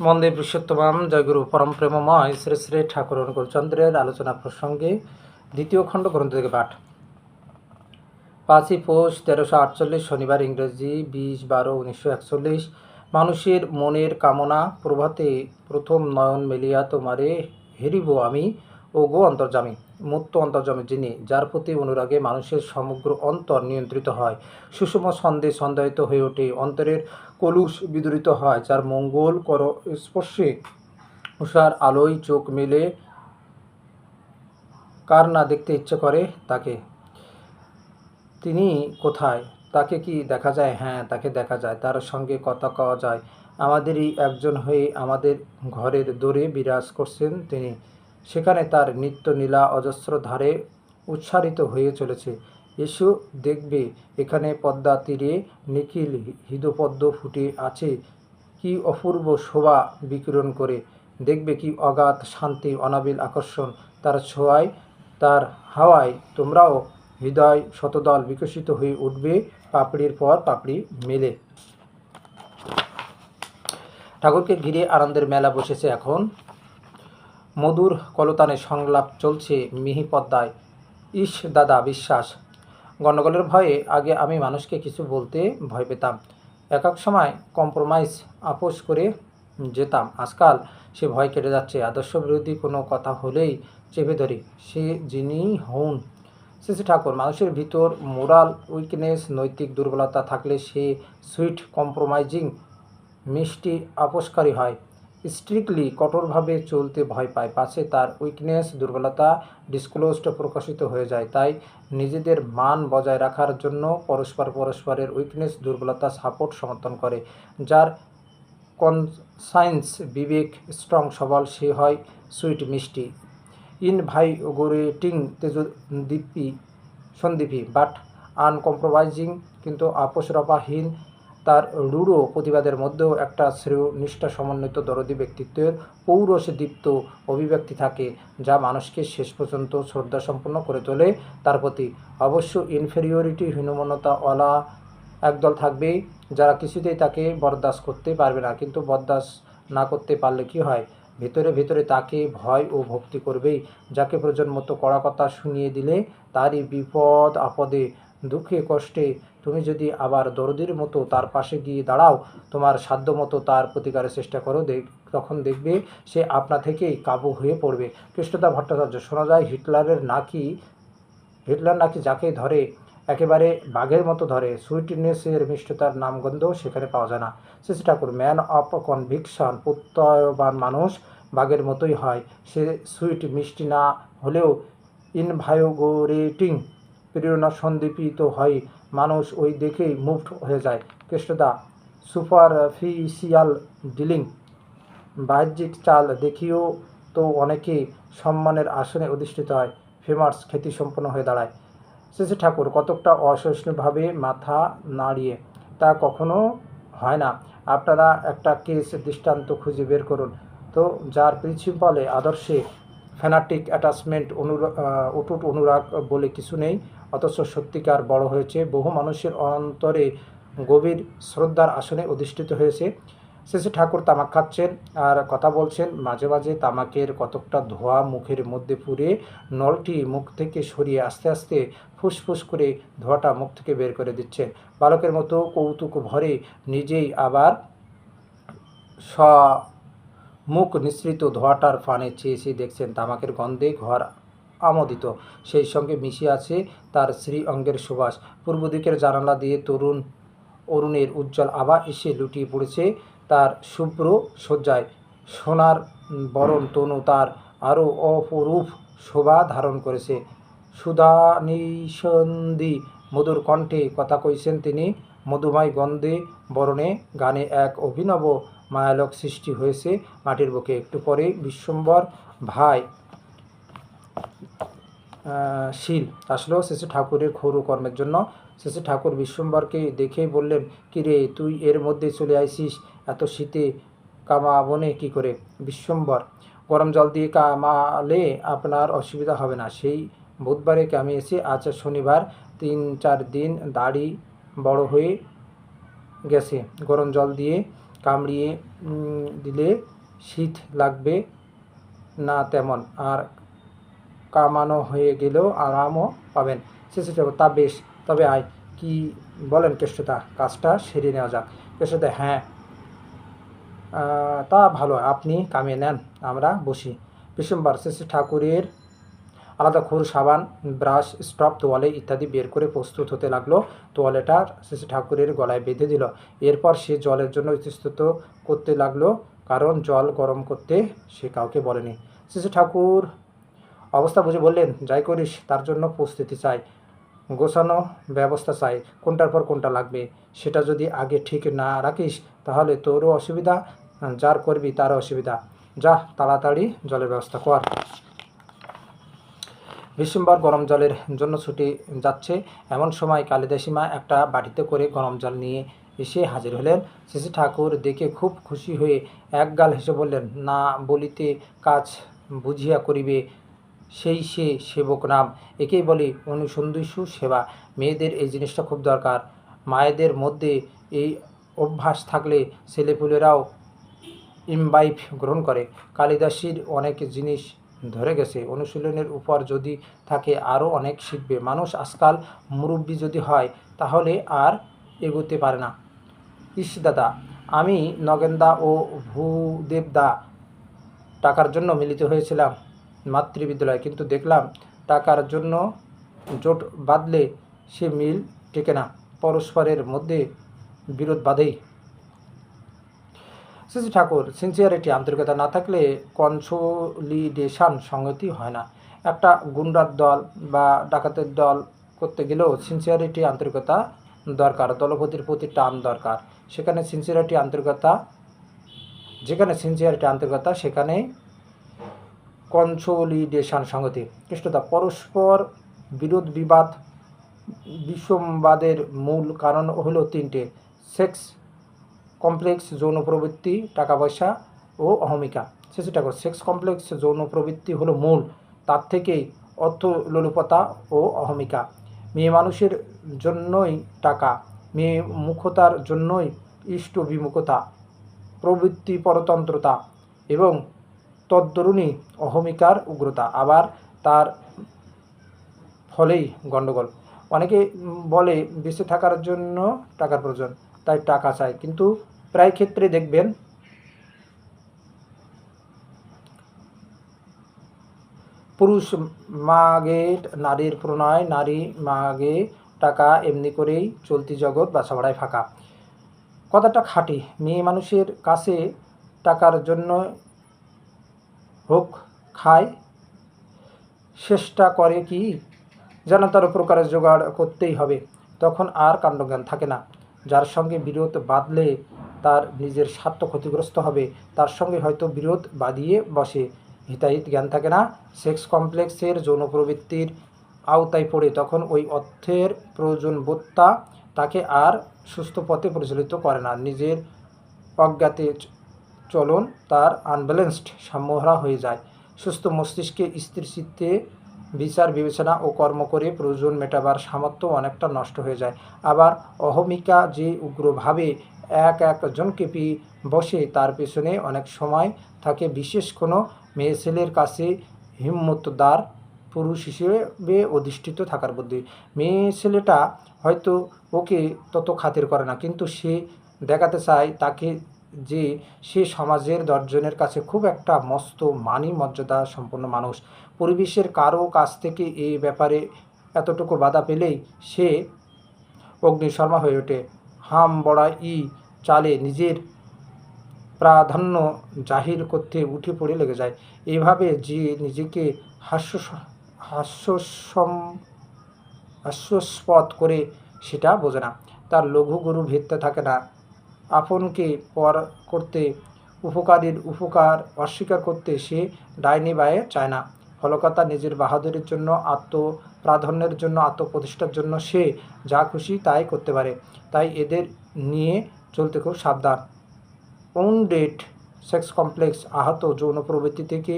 বন্দে পুরুষোত্তমাম জয়গুরু পরম প্রেমময় শ্রী শ্রী ঠাকুর অনুকূলচন্দ্রের আলোচনা প্রসঙ্গে দ্বিতীয় খণ্ড গ্রন্থ থেকে পাঠ। 5ই পৌষ 1348 শনিবার, ইংরেজি 20/12/1941। মানুষের মনের কামনা প্রভাতে প্রথম নয়ন মেলিয়া তোমারে হেরিব আমি, ও গো অন্তর্যামী। মুক্ত অন্তর্যামী যিনি, যার প্রতি অনুরাগে মানুষের সমগ্র অন্তর নিয়ন্ত্রিত হয়, সুষম ছন্দে ছন্দায়িত হয়ে ওঠে, অন্তরের কলুষ বিদরিত হয়, যার মঙ্গল কর স্পর্শে উষার আলোয় চোখ মেলে কার না দেখতে ইচ্ছে করে তাকে। তিনি কোথায়? তাকে কি দেখা যায়? হ্যাঁ, তাকে দেখা যায়, তার সঙ্গে কথা কওয়া যায়। আমাদেরই একজন হয়ে আমাদের ঘরের দোরে বিরাজ করছেন তিনি। সেখানে তার নিত্য নীলা অজস্র ধারে উচ্চারিত হয়ে চলেছে। এসো দেখবে, এখানে পদ্মা তীরে নিখিল হৃদপদ্ম ফুটে আছে, কি অপূর্ব শোভা বিকিরণ করে। দেখবে কি অগাধ শান্তি, অনাবিল আকর্ষণ। তার ছোঁয়ায়, তার হাওয়ায় তোমরাও হৃদয় শতদল বিকশিত হয়ে উঠবে, পাপড়ির পর পাপড়ি মেলে। ঠাকুরকে ঘিরে আনন্দের মেলা বসেছে এখন। মধুর কলতানে সংলাপ চলছে মিহি পদ্মায়। ইস দাদা, বিশ্বাস। গণ্ডগোলের ভয়ে আগে আমি মানুষকে কিছু বলতে ভয় পেতাম, এক এক সময় কম্প্রোমাইজ আপোষ করে যেতাম। আজকাল সে ভয় কেটে যাচ্ছে। আদর্শ বিরোধী কোনো কথা হলেই চেপে ধরি, সে যিনি হন। শ্রী ঠাকুর, মানুষের ভিতর মোরাল উইকনেস, নৈতিক দুর্বলতা থাকলে সে সুইট কম্প্রোমাইজিং, মিষ্টি আপোষকারী হয়। স্ট্রিক্টলি কঠোরভাবে চলতে ভয় পায়, পাছে তার উইকনেস, দুর্বলতা ডিসক্লোজড, প্রকাশিত হয়ে যায়। তাই নিজেদের মান বজায় রাখার জন্য পরস্পরের উইকনেস, দুর্বলতা সাপোর্ট, সমর্থন করে। যার কনসায়েন্স, বিবেক স্ট্রং, সবল, সে হয় সুইট, মিষ্টি, ইনভাইগোরেটিং, তেজদীপ্তি, সন্দীপী, বাট আনকম্প্রোমাইজিং, কিন্তু আপোষরপাহীন। তার রূঢ় প্রতিবাদের মধ্যেও একটা শ্রেয় নিষ্ঠা সমন্বিত দরদী ব্যক্তিত্বের পৌরষ দীপ্ত অভিব্যক্তি থাকে, যা মানুষকে শেষ পর্যন্ত শ্রদ্ধাসম্পন্ন করে তোলে তার প্রতি। অবশ্য ইনফেরিয়রিটি, হীনমন্যতাওয়ালা একদল থাকবেই, যারা কিছুতেই তাকে বরদাস্ত করতে পারবে না। কিন্তু বরদাস্ত না করতে পারলে কি হয়? ভেতরে ভেতরে তাকে ভয় ও ভক্তি করবেই। যাকে প্রয়োজন মতো কড়া কথা শুনিয়ে দিলে, তারই বিপদ আপদে, দুঃখে কষ্টে তুমি যদি আবার দরদির মতো তার পাশে গিয়ে দাঁড়াও, তোমার সাধ্য মতো তার প্রতিকারের চেষ্টা করো, তখন দেখবে সে আপনা থেকেই কাবু হয়ে পড়বে। কৃষ্ণদা ভট্টাচার্য। শোনা যায় হিটলার নাকি যাকে ধরে একেবারে বাঘের মতো ধরে। সুইটনেসের, মিষ্টতার নামগন্ধ সেখানে পাওয়া যায় না। Shri Thakur, man of conviction, প্রত্যয়বান মানুষ বাঘের মতোই হয়। সে সুইট, মিষ্টি না হলেও ইনভাইগোরেটিং, প্রেরণা সন্দীপিত হয়। মানুষ ওই দেখেই মুভড হয়ে যায়। কৃষ্ণদা, সুপারফিশিয়াল ডিলিং, বাহ্যিক চাল দেখিয়েও তো অনেকে সম্মানের আসনে অধিষ্ঠিত হয়, ফেমাস, খ্যাতিসম্পন্ন হয়ে দাঁড়ায়। শ্রী ঠাকুর, কতকটা অসহিষ্ণুভাবে মাথা নাড়িয়ে, তা কখনো হয় না। আপনারা একটা কেস দৃষ্টান্ত খুঁজে বের করুন তো, যার প্রিন্সিপালে, আদর্শে ফ্যানাটিক অ্যাটাচমেন্ট, অটুট অনুরাগ বলে কিছু নেই, অথচ সত্যিকার বড় হয়েছে, বহু মানুষের অন্তরে গভীর শ্রদ্ধার আসনে অধিষ্ঠিত হয়েছে। শ্রী ঠাকুর তামাক খাচ্ছেন আর কথা বলছেন। মাঝে মাঝে তামাকের কতকটা ধোঁয়া মুখের মধ্যে পুরে নলটি মুখ থেকে সরিয়ে আস্তে আস্তে ফুসফুস করে ধোঁয়াটা মুখ থেকে বের করে দিচ্ছেন। বালকের মতো কৌতুক ভরে নিজেই আবার মুখ নিঃসৃত ধোঁয়াটার পানে চেয়ে দেখছেন। তামাকের গন্ধে ঘর আমোদিত, সেই সঙ্গে মিশে আছে তার শ্রী অঙ্গের সুবাস। পূর্ব দিকের জানালা দিয়ে অরুণের উজ্জ্বল আভা এসে লুটিয়ে পড়েছে তার শুভ্র শয্যায়। সোনার বরণ তনু তার আরও অপরূপ শোভা ধারণ করেছে। সুধা নিঃসন্দি মধুর কণ্ঠে কথা কইছেন তিনি। মধুময় গন্ধে, বরণে, গানে এক অভিনব মায়ালোক সৃষ্টি হয়েছে মাটির বুকে। একটু পরে বিশ্বম্বর ভাই শীল আসলো শ্রী ঠাকুরের ক্ষৌর কর্মের জন্য। শ্রী ঠাকুর বিশ্বম্বরকে দেখেই বললেন, কিরে, তুই এর মধ্যে চলে আইসিস এত শীতে, কামাবনে কি করে? বিশ্বম্বর, গরম জল দিয়ে কামালে আপনার অসুবিধা হবে না। সেই বুধবারে কামিয়েছি, আজ শনিবার, 3-4 দিন দাড়ি বড় হয়ে গেছে, গরম জল দিয়ে কামড়িয়ে দিলে শীত লাগবে না তেমন, আর কামানো হয়ে গেলেও আরামও পাবেন। শেষে যাব তা বেশ, তবে আয় কি বলেন কেষ্টদা, কাজটা সেরে নেওয়া যাক। কেষ্টদা হ্যাঁ, তা ভালো, আপনি কামিয়ে নেন, আমরা বসি। বিশ্বম্বর শেষে ঠাকুরের আলাদা খুর, সাবান, ব্রাশ, স্টপ, তোয়ালে ইত্যাদি বের করে প্রস্তুত হতে লাগলো। তোয়ালেটা শেষে ঠাকুরের গলায় বেঁধে দিল। এরপর সে জলের জন্য ইতস্তত করতে লাগলো, কারণ জল গরম করতে সে কাউকে বলেনি। শেষে ঠাকুর অবস্থা বুঝে বললেন, যাই করিস তার জন্য প্রস্তুতি চাই, গোছানো ব্যবস্থা চাই। কোনটার পর কোনটা লাগবে সেটা যদি আগে ঠিক না রাখিস তাহলে তোরও অসুবিধা, যার করবি তারও অসুবিধা। যা তাড়াতাড়ি জলের ব্যবস্থা কর। বিশ্বম্বর গরম জলের জন্য ছুটে যাচ্ছে, এমন সময় কালিদাসীমা একটা বাটিতে করে গরম জল নিয়ে এসে হাজির হলেন। শেষে ঠাকুর দেখে খুব খুশি হয়ে একগাল হেসে বললেন, না বলিতে কাজ বুঝিয়া করিবে, সেই সে সেবক নাম, একেই বলে অনুসন্ধিৎসু সেবা। মেয়েদের এই জিনিসটা খুব দরকার। মায়েদের মধ্যে এই অভ্যাস থাকলে ছেলেপুলেরাও ইমবাইব গ্রহণ করে। কালিদাসীর অনেক জিনিস ধরে গেছে, অনুশীলনের উপর যদি থাকে আরও অনেক শিখবে। মানুষ আজকাল মুরব্বী যদি হয় তাহলে আর এগোতে পারে না। ইস দাদা, আমি নগেনদা ও ভূদেবদা টাকার জন্য মিলিত হয়েছিলাম মাতৃবিদ্যালয়, কিন্তু দেখলাম টাকার জন্য জোট বাঁধলে সে মিল টেকে না, পরস্পরের মধ্যে বিরোধ বাঁধেই। শ্রী ঠাকুর সিনসিয়ারিটি, আন্তরিকতা না থাকলে কনসোলিডেশন সংগতি হয় না। একটা গুন্ডার দল বা ডাকাতের দল করতে গেলেও সিনসিয়ারিটি আন্তরিকতা দরকার, দলপতির প্রতি টান দরকার। যেখানে সিনসিয়ারিটি আন্তরিকতা সেখানে কনসোলিডেশন সংগতি। কৃষ্ণদা পরস্পর বিরোধ বিবাদ বিষমবাদের মূল কারণ হলো তিনটে: সেক্স কমপ্লেক্স, যৌন প্রবৃত্তি, টাকা পয়সা ও অহমিকা। শেষে ঠাকুর সেক্স কমপ্লেক্স, যৌন প্রবৃত্তি হলো মূল, তার থেকেই অর্থলোলুপতা ও অহমিকা। মেয়ে মানুষের জন্যই টাকা, মেয়ে মুখতার জন্যই ইষ্ট বিমুখতা, প্রবৃত্তি পরতন্ত্রতা এবং তদ্দরুণী অহমিকার উগ্রতা, আবার তার ফলেই গণ্ডগোল। অনেকে বলে বেঁচে থাকার জন্য টাকার প্রয়োজন, তাই টাকা চাই, কিন্তু প্রায় ক্ষেত্রে দেখবেন পুরুষ মাগে নারীর প্রণয়, নারী মাগে টাকা, এমনি করেই চলতি জগৎ বাছাবাড়ায় ফাঁকা। কথাটা খাঁটি। মেয়ে মানুষের কাছে টাকার জন্য হোক খায়, চেষ্টা করে কি যেন তার প্রকারে জোগাড় করতেই হবে, তখন আর কাণ্ডজ্ঞান থাকে না। যার সঙ্গে বিরোধ বাঁধলে তার নিজের স্বার্থ ক্ষতিগ্রস্ত হবে, তার সঙ্গে হয়তো বিরোধ বাঁধিয়ে বসে, হিতাহিত জ্ঞান থাকে না। সেক্স কমপ্লেক্সের যৌন প্রবৃত্তির আওতায় পড়ে তখন ওই অর্থের প্রয়োজনবোধটা তাকে আর সুস্থ পথে পরিচালিত করে না। নিজের অজ্ঞাতে চলন তার আনব্যালেন্সড, সাম্যহারা হয়ে যায়। সুস্থ মস্তিষ্কে স্থির চিত্তে বিচার বিবেচনা ও কর্ম করে প্রয়োজন মেটাবার সামর্থ্য অনেকটা নষ্ট হয়ে যায়। আবার অহমিকা যে উগ্রভাবে একজনকে বসে, তার পেছনে অনেক সময় থাকে বিশেষ কোনো মেয়ে ছেলের কাছে হিম্মতদার পুরুষ হিসেবে অধিষ্ঠিত থাকার বুদ্ধি। মেয়ে ছেলেটা হয়তো ওকে তত খাতির করে না, কিন্তু সে দেখাতে চায় তাকে যে সে সমাজের দশজনের কাছে খুব একটা মস্ত মানি মর্যাদা সম্পন্ন মানুষ। পরিবেশের কারো কাছ থেকে এই ব্যাপারে এতটুকু বাধা পেলেই সে অগ্নিশর্মা হয়ে ওঠে, হাম বড়া চালে নিজের প্রাধান্য জাহির করতে উঠে পড়ে লেগে যায়। এইভাবে যে নিজেকে হাস্যাস্পদ করে সেটা বোঝে না, তার লঘু গরু ভেদতে থাকে না। আপনকে পর করতে, উপকারীর উপকার অস্বীকার করতে সে ডাইনি বায়ে চায় না। ফলকতা নিজের বাহাদুরির জন্য, আত্মপ্রাধান্যের জন্য, আত্মপ্রতিষ্ঠার জন্য সে যা খুশি তাই করতে পারে। তাই এদের নিয়ে চলতে খুব সাবধান। উন্ডেড সেক্স কমপ্লেক্স, আহত যৌন প্রবৃত্তি থেকে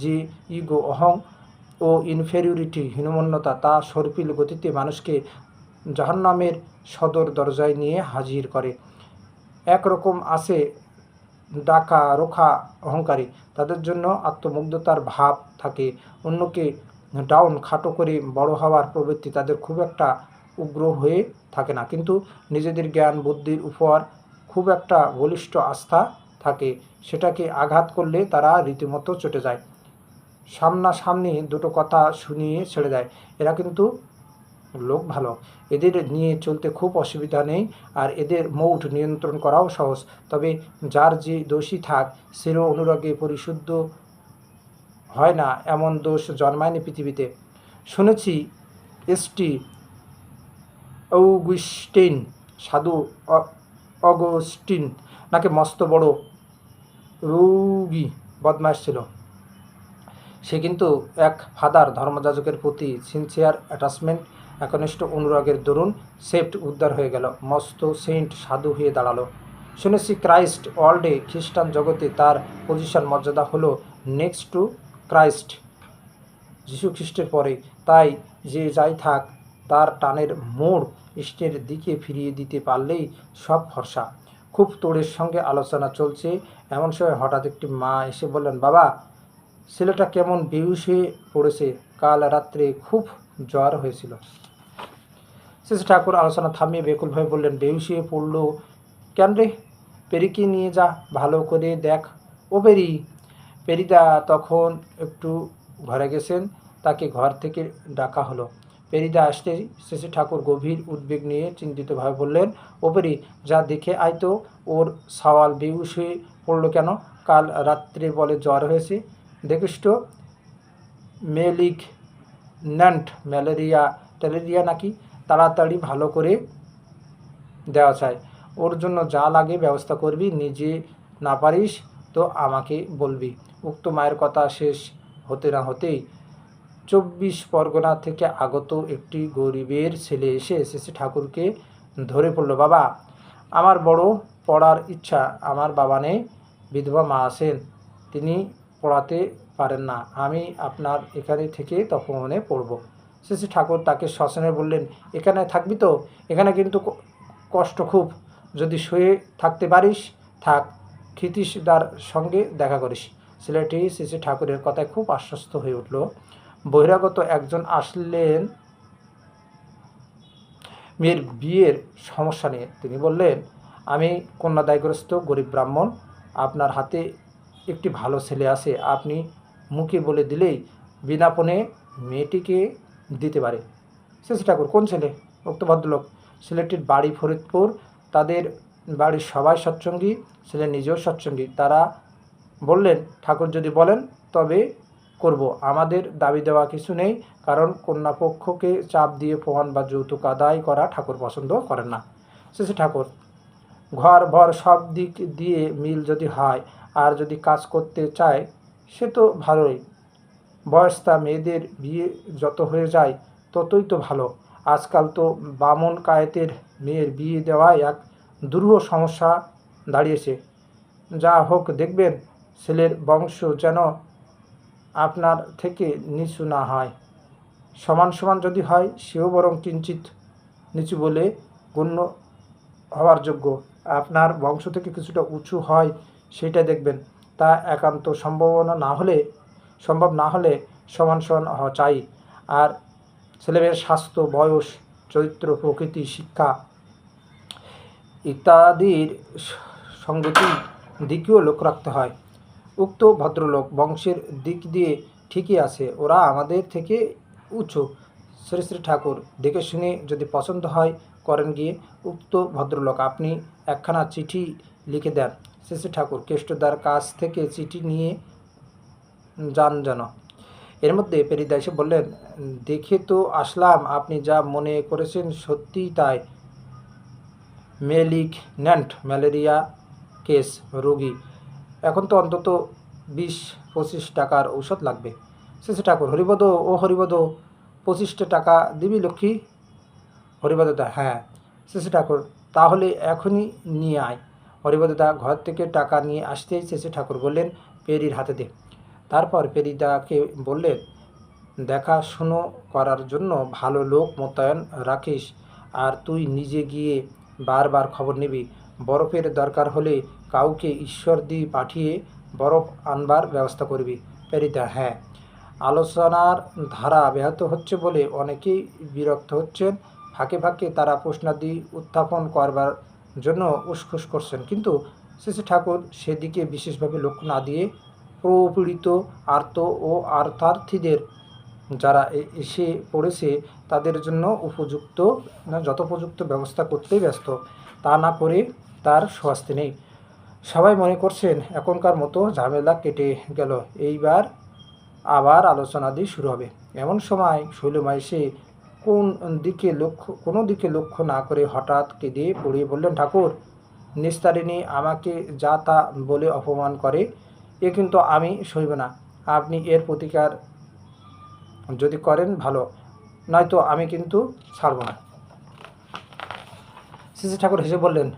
যে ইগো, অহং ও ইনফেরিয়রিটি, হীনমন্যতা, তা সর্পিল গতিতে মানুষকে জাহান্নামের সদর দরজায় নিয়ে হাজির করে। একরকম আছে ডাকা রোখা অহংকারী, তাদের জন্য আত্মমুগ্ধতার ভাব থাকে। অন্যকে ডাউন খাটো করে বড় হওয়ার প্রবৃত্তি তাদের খুব একটা উগ্র হয়ে থাকে না, কিন্তু নিজেদের জ্ঞান বুদ্ধির উপর খুব একটা বলিষ্ঠ আস্থা থাকে। সেটাকে আঘাত করলে তারা রীতিমতো চটে যায়, সামনাসামনি দুটো কথা শুনিয়ে ছেড়ে দেয়। এরা কিন্তু লোক ভালো, এদের নিয়ে চলতে খুব অসুবিধা নেই, আর এদের মৌঢ নিয়ন্ত্রণ করাও সহজ। তবে যার যে দোষী থাক, চির অনুরাগে পরিশুদ্ধ হয় না এমন দোষ জন্মায়নি পৃথিবীতে। শুনেছি এসটি অগুস্টিন, সাধু অগস্টিন নাকি মস্ত বড় রোগী বদমাশ ছিল। সে কিন্তু এক ফাদার ধর্মযাজকের প্রতি সিনসিয়ার অ্যাটাচমেন্ট, একনিষ্ঠ অনুরাগের দরুন সেফট উদ্ধার হয়ে গেল, মস্ত সেন্ট সাধু হয়ে দাঁড়ালো। শুনেছি ক্রাইস্ট ওয়ার্ল্ডে খ্রিস্টান জগতে তার পজিশন মর্যাদা হলো নেক্সট টু ক্রাইস্ট, যীশু খ্রিস্টের পরে। তাই যে যাই থাক, তার টানের মোড় ইষ্টের দিকে ফিরিয়ে দিতে পারলেই সব ভরসা। খুব তোড়ের সঙ্গে আলোচনা চলছে, এমন সময় হঠাৎ একটি মা এসে বললেন, বাবা, ছেলেটা কেমন বেহুশ হয়ে পড়েছে, কাল রাত্রে খুব জ্বর হয়েছিল। শ্রী ঠাকুর আলোচনা থামিয়ে বেকুলভাবে বললেন, বেহুশ হয়ে পড়লো কেন রে? পেরিকে নিয়ে যা, ভালো করে দেখ। ও পেরি। পেরিদা তখন একটু ঘরে গেছেন, তাকে ঘর থেকে ডাকা হলো। পেরিদা আসতেই শ্রী ঠাকুর গভীর উদ্বেগ নিয়ে চিন্তিতভাবে বললেন, ও পেরি, যা দেখে আয় তো, ওর সওয়াল বেহুশ হয়ে পড়লো কেন? কাল রাত্রে বলে জ্বর হয়েছে। দেখিস তো, মেলিগন্যান্ট ম্যালেরিয়া নাকি, তাড়াতাড়ি ভালো করে দেওয়া চাই। ওর জন্য যা লাগে ব্যবস্থা করবি, নিজে না পারিস তো আমাকে বলবি। উক্ত মায়ের কথা শেষ হতে না হতেই 24 পরগনা থেকে আগত একটি গরিবের ছেলে এসে শ্রী ঠাকুরকে ধরে পড়ল, বাবা, আমার বড় পড়ার ইচ্ছা, আমার বাবা নেই, বিধবা মা আছেন, তিনি পড়াতে পারেন না, আমি আপনার এখানে থেকে তপবনে পড়ব। শ্রী ঠাকুর তাকে সসনে বললেন, এখানে থাকবি তো? এখানে কিন্তু কষ্ট খুব, যদি শুয়ে থাকতে পারিস থাক, ক্ষিতীশদার সঙ্গে দেখা করিস। ছেলেটি শ্রী ঠাকুরের কথায় খুব আশ্বস্ত হয়ে উঠল। বহিরাগত একজন আসলেন মেয়ের বিয়ের সমস্যা নিয়ে। তিনি বললেন, আমি কন্যাদায়গ্রস্ত গরিব ব্রাহ্মণ, আপনার হাতে একটি ভালো ছেলে আছে, আপনি মুখে বলে দিলেই বিনাপনে মেয়েটিকে দিতে পারে। শ্রী ঠাকুর, কোন ছেলে? উক্ত ভদ্রলোক। ছেলেটির বাড়ি ফরিদপুর, তাদের বাড়ির সবাই সৎসঙ্গী, ছেলে নিজেও সৎসঙ্গী। তারা বললেন, ঠাকুর যদি বলেন তবে করব, আমাদের দাবি দেওয়া কিছু নেই, কারণ কন্যাপক্ষকে চাপ দিয়ে প্রমাণ বা যৌতুক আদায় করা ঠাকুর পছন্দ করেন না। শ্রী ঠাকুর, ঘর ভর সব দিক দিয়ে মিল যদি হয়, আর যদি কাজ করতে চায় সে তো ভালোই। বয়স্তা মেয়েদের বিয়ে যত হয়ে যায় ততই তো ভালো। আজকাল তো বামন কায়েতের মেয়ের বিয়ে দেওয়ায় এক দুরূহ সমস্যা দাঁড়িয়েছে। যা হোক দেখবেন, ছেলের বংশ যেন আপনার থেকে নিচু না হয়, সমান সমান যদি হয় সেও বরং কিঞ্চিত নিচু বলে গণ্য হওয়ার যোগ্য। আপনার বংশ থেকে কিছুটা উঁচু হয় সেটা দেখবেন। তা একান্ত সম্ভব না হলে সমান সমান হওয়া চাই। আর ছেলেমেয়ের স্বাস্থ্য, বয়স, চরিত্র, প্রকৃতি, শিক্ষা ইত্যাদির সঙ্গতি দিকেও লক্ষ্য রাখতে হয়। উক্ত ভদ্রলোক বংশের দিক দিয়ে ঠিকই আছে, ওরা আমাদের থেকে উঁচু। শ্রী শ্রী ঠাকুর, দেখে শুনে যদি পছন্দ হয় করেন গিয়ে। উক্ত ভদ্রলোক, আপনি একখানা চিঠি লিখে দেন। শ্রী শ্রী ঠাকুর কেষ্টদার কাছ থেকে চিঠি নিয়ে যান যেন। এর মধ্যে পেরিদা এসে বললেন, দেখে তো আসলাম আপনি যা মনে করেছেন সত্যিই তাই, মেলিগন্যান্ট ম্যালেরিয়া কেস রোগী, এখন তো অন্তত 20-25 টাকার ঔষধ লাগবে। শ্রী ঠাকুর, হরিপদ, ও হরিপদ, 25 টাকা দিবি লক্ষ্মী? হরিপদদা, হ্যাঁ। শ্রী ঠাকুর, তাহলে এখনই নিয়ে আয়। হরিপদদা ঘর থেকে টাকা নিয়ে আসতেই শ্রী ঠাকুর বললেন, পেরির হাতে দে। তারপর পেরিদাকে বললেন, দেখাশুনো করার জন্য ভালো লোক মোতায়েন রাখিস, আর তুই নিজে গিয়ে বারবার খবর নিবি। বরফের দরকার হলে কাউকে ঈশ্বর দিয়ে পাঠিয়ে বরফ আনবার ব্যবস্থা করবি। প্রেরিতা: হ্যাঁ। আলোচনার ধারা ব্যাহত হচ্ছে বলে অনেকেই বিরক্ত হচ্ছেন। ফাঁকে ফাঁকে তারা প্রশ্নাদি উত্থাপন করবার জন্য উসখুস করছেন, কিন্তু শ্রী শ্রী ঠাকুর সেদিকে বিশেষভাবে লক্ষ্য না দিয়ে প্রপীড়িত আর্ত ও আর্থার্থীদের যারা এসে পড়েছে তাদের জন্য যথোপযুক্ত ব্যবস্থা করতেই ব্যস্ত। তা না করে তার স্বস্তি নেই। সবাই মনে করছেন এখনকার মতো ঝামেলা কেটে গেল, এইবার আবার আলোচনাদি শুরু হবে। এমন সময় শৈলমা এসে কোনো দিকে লক্ষ্য না করে হঠাৎ কেঁদে পড়িয়ে বললেন, ঠাকুর, নিস্তারিণী আমাকে যা তা বলে অপমান করে, এ কিন্তু আমি সইব না। আপনি এর প্রতিকার যদি করেন ভালো, নয়তো আমি কিন্তু ছাড়ব না। শ্রী শ্রী ঠাকুর হেসে বললেন,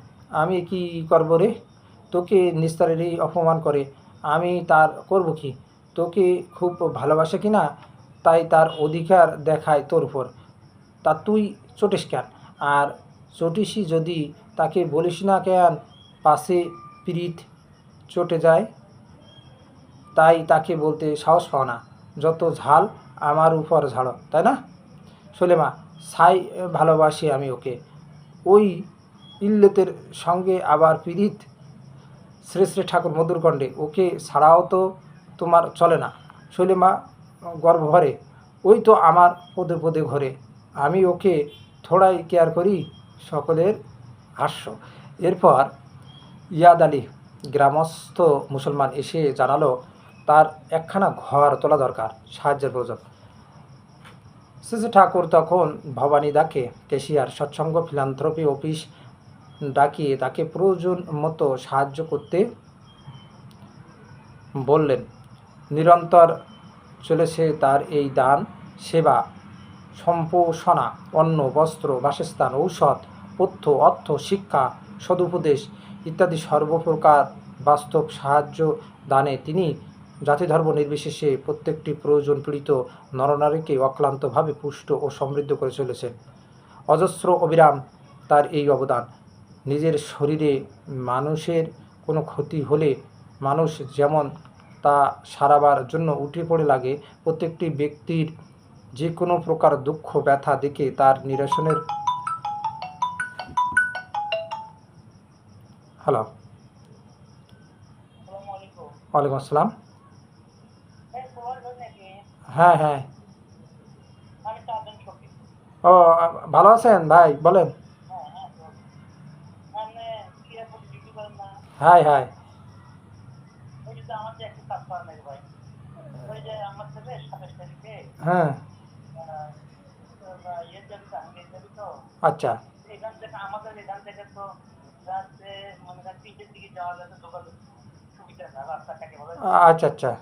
আমি কি করব রে? তোকে নিস্তারিণী অপমান করে আমি তার করব কি? তোকে খুব ভালোবাসে কিনা তাই তার অধিকার দেখায় তোর উপর, তা তুই চটিস কেন? আর চটিসই যদি তাকে বলিস না কেন পাশে প্রীত চটে যায়, তাই তাকে বলতে সাহস পাও না। যত ঝাল আমার উপর ঝাড়ো, তাই না? শৈলেমা: ছাই ভালোবাসি আমি ওকে, ওই ইল্লতের সঙ্গে আবার প্রীত? শ্রী শ্রী ঠাকুর মধুর কণ্ঠে: ওকে ছাড়াও তো তোমার চলে না। শৈলেমা গর্ব ভরে: ওই তো আমার পদে পদে ঘরে, আমি ওকে থোড়াই কেয়ার করি। সকলের হাস্য। এরপর ইয়াদ আলী গ্রামস্থ মুসলমান এসে জানালো তার একখানা ঘর তোলা দরকার, সাহায্যের প্রয়োজন। শ্রী শ্রী ঠাকুর তখন ভবানীদাকে কেশিয়ার সৎসঙ্গ ফিলান্থ্রপি অফিস ডাকিয়ে তাকে প্রয়োজন মতো সাহায্য করতে বললেন। নিরন্তর চলেছে তার এই দান সেবা, সম্পোষণা, অন্ন, বস্ত্র, বাসস্থান, ঔষধ, পথ্য, অর্থ, শিক্ষা, সদুপদেশ ইত্যাদি সর্বপ্রকার বাস্তব সাহায্য দানে তিনি জাতিধর্ম নির্বিশেষে প্রত্যেকটি প্রয়োজন পীড়িত নরনারীকে অক্লান্তভাবে পুষ্ট ও সমৃদ্ধ করে চলেছেন। অজস্র অবিরাম তার এই অবদান। নিজের শরীরে মানুষের কোনো ক্ষতি হলে মানুষ যেমন তা সারাবার জন্য উঠে পড়ে লাগে, প্রত্যেকটি ব্যক্তির যে কোনো প্রকার দুঃখ ব্যথা দেখে তার নিরসনের হ্যালো ওয়ালাইকুম আসসালাম। হ্যাঁ হ্যাঁ। ও, ভালো আছেন ভাই? বলেন। High high. হ্যাঁ। আচ্ছা আচ্ছা আচ্ছা।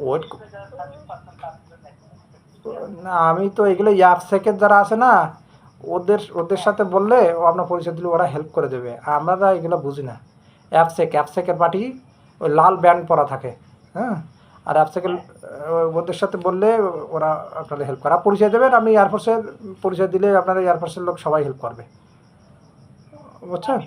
ওয়েট না, আমি তো এগুলো অ্যাপসেকের যারা আছে না, ওদের সাথে বললে ও আপনার পরিচয় দিলে ওরা হেল্প করে দেবে। আমরা এগুলো বুঝি না। অ্যাপসেকের পার্টি ওই লাল ব্যান্ড পরা থাকে, হ্যাঁ। আর অ্যাপসেকের ওদের সাথে বললে ওরা আপনাদের হেল্প করে। আর পরিচয় দেবেন, আপনি এয়ারফোর্সের পরিচয় দিলে আপনাদের এয়ারফোর্সের লোক সবাই হেল্প করবে, বুঝছেন?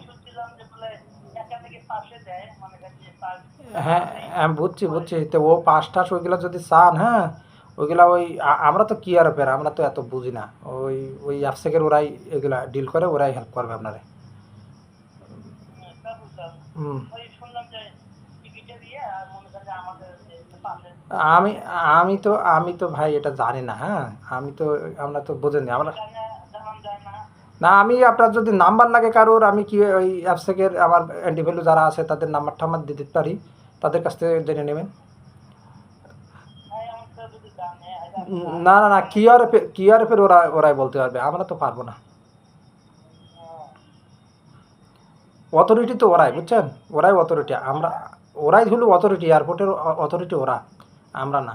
হ্যাঁ আমি বুঝছি। তো ও পাস টাস ওইগুলো যদি চান, হ্যাঁ, ওইগুলা ওই আমরা তো কি আর ফের আমরা তো এত বুঝি না। ওই অ্যাপসেকের ওরাই এগুলা ডিল করে, ওরাই হেল্প করবে আপনারে। হুম। আমি আমি তো ভাই এটা জানি না, হ্যাঁ। আমরা তো বোঝেনি আমরা। না, আমি আপনার যদি নাম্বার লাগে কারোর, আমি কি ওই অ্যাপসেকের আমার অ্যান্টিভ্যালু যারা আছে তাদের নাম্বার টাম্বার দিতে পারি, তাদের কাছ থেকে জেনে নেবেন। না না না, কিউআরএফের ওরাই বলতে পারবে, আমরা তো পারবো না। অথরিটি তো ওরাই, বুঝছেন? ওরাই অথরিটি, ওরাই হলো অথরিটি, এয়ারপোর্টের অথরিটি ওরা, আমরা না।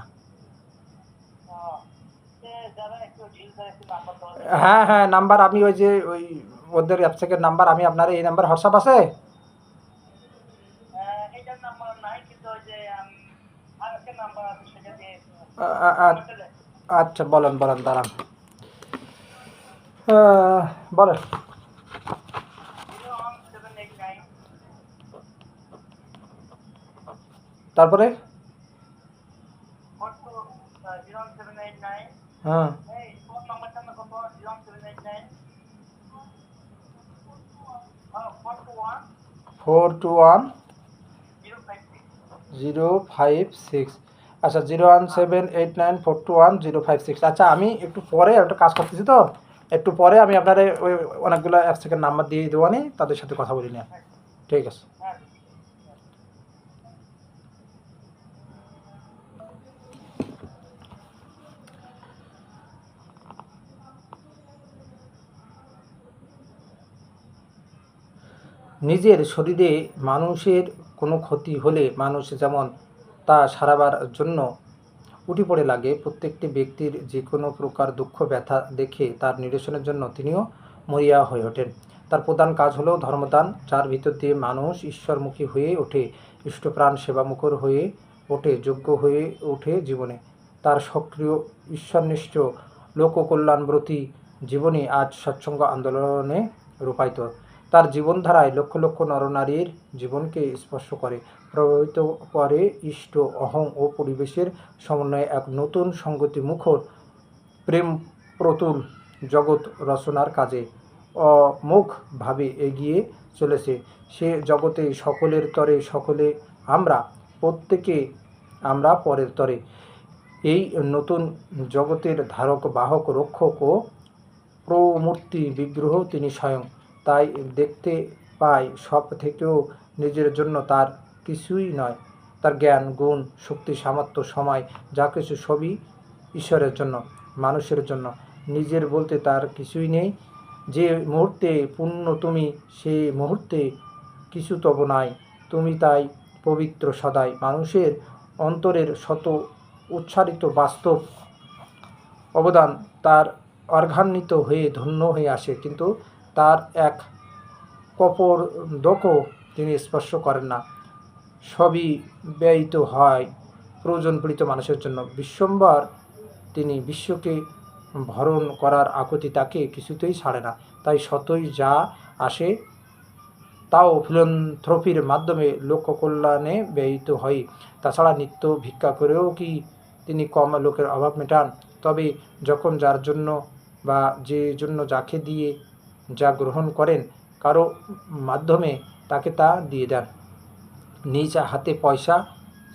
হ্যাঁ হ্যাঁ, নাম্বার আমি ওই ওদের অ্যাপসেকের নাম্বার আমি আপনার এই নাম্বার হোয়াটসঅ্যাপ আছে? আচ্ছা বলেন দাঁড়ান, বলেন। তারপরে হ্যাঁ 421-056। আচ্ছা 01789421056। আচ্ছা আমি একটু পরে একটা কাজ করতেছি, তো একটু পরে আমি আপনার ওই অনেকগুলো অ্যাপ থেকে নাম্বার দিয়ে দেবো, নি তাদের সাথে কথা বলি না। ঠিক আছে। নিজের শরীরে মানুষের কোনো ক্ষতি হলে মানুষ যেমন তা সারাবার জন্য উঠে পড়ে লাগে, প্রত্যেকটি ব্যক্তির যে কোনো প্রকার দুঃখ ব্যথা দেখে তার নিরসনের জন্য তিনিও মরিয়া হয়ে ওঠেন। তার প্রধান কাজ হলো ধর্মদান, যার ভিতর দিয়ে মানুষ ঈশ্বরমুখী হয়ে ওঠে, ইষ্টপ্রাণ সেবামুখর হয়ে ওঠে, যোগ্য হয়ে ওঠে জীবনে। তার সক্রিয় ঈশ্বরনিষ্ঠ লোককল্যাণব্রতী জীবনী আজ সৎসঙ্গ আন্দোলনে রূপায়িত। তার জীবনধারায় লক্ষ লক্ষ নরনারীর জীবনকে স্পর্শ করে, প্রভাবিত করে ইষ্ট, অহং ও পরিবেশের সমন্বয়ে এক নতুন সংগতিমুখর প্রেম প্রতুল জগৎ রচনার কাজে অমোঘভাবে এগিয়ে চলেছে। সে জগতে সকলের তরে সকলে আমরা, প্রত্যেকে আমরা পরের তরে। এই নতুন জগতের ধারক বাহক রক্ষক ও প্রমূর্তি বিগ্রহ তিনি স্বয়ং। তাই দেখতে পাই সব থেকেও নিজের জন্য তার কিছুই নয়। তার জ্ঞান, গুণ, শক্তি, সামর্থ্য, সময় যা কিছু সবই ঈশ্বরের জন্য, মানুষের জন্য। নিজের বলতে তার কিছুই নেই। যে মুহূর্তে পূর্ণ তুমি, সে মুহূর্তে কিছু তব নাই। তুমি তাই পবিত্র সদাই। মানুষের অন্তরের শত উচ্চারিত বাস্তব অবদান তার অর্ঘান্বিত হয়ে ধন্য হয়ে আসে, কিন্তু তার এক কপোর্দকও তিনি স্পর্শ করেন না। সবই ব্যয়িত হয় প্রয়োজন পীড়িত মানুষের জন্য। বিশ্বম্বর তিনি বিশ্বকে ভরণ করার আকুতি তাকে কিছুতেই ছাড়ে না। তাই শতই যা আসে তাও ফিলান্থ্রপির মাধ্যমে লোককল্যাণে ব্যয়িত হয়। তাছাড়া নিত্য ভিক্ষা করেও কি তিনি কম লোকের অভাব মেটান? তবে যখন যার জন্য বা যে জন্য যাকে দিয়ে যা গ্রহণ করেন, কারো মাধ্যমে তাকে তা দিয়ে দেন। নিজ হাতে পয়সা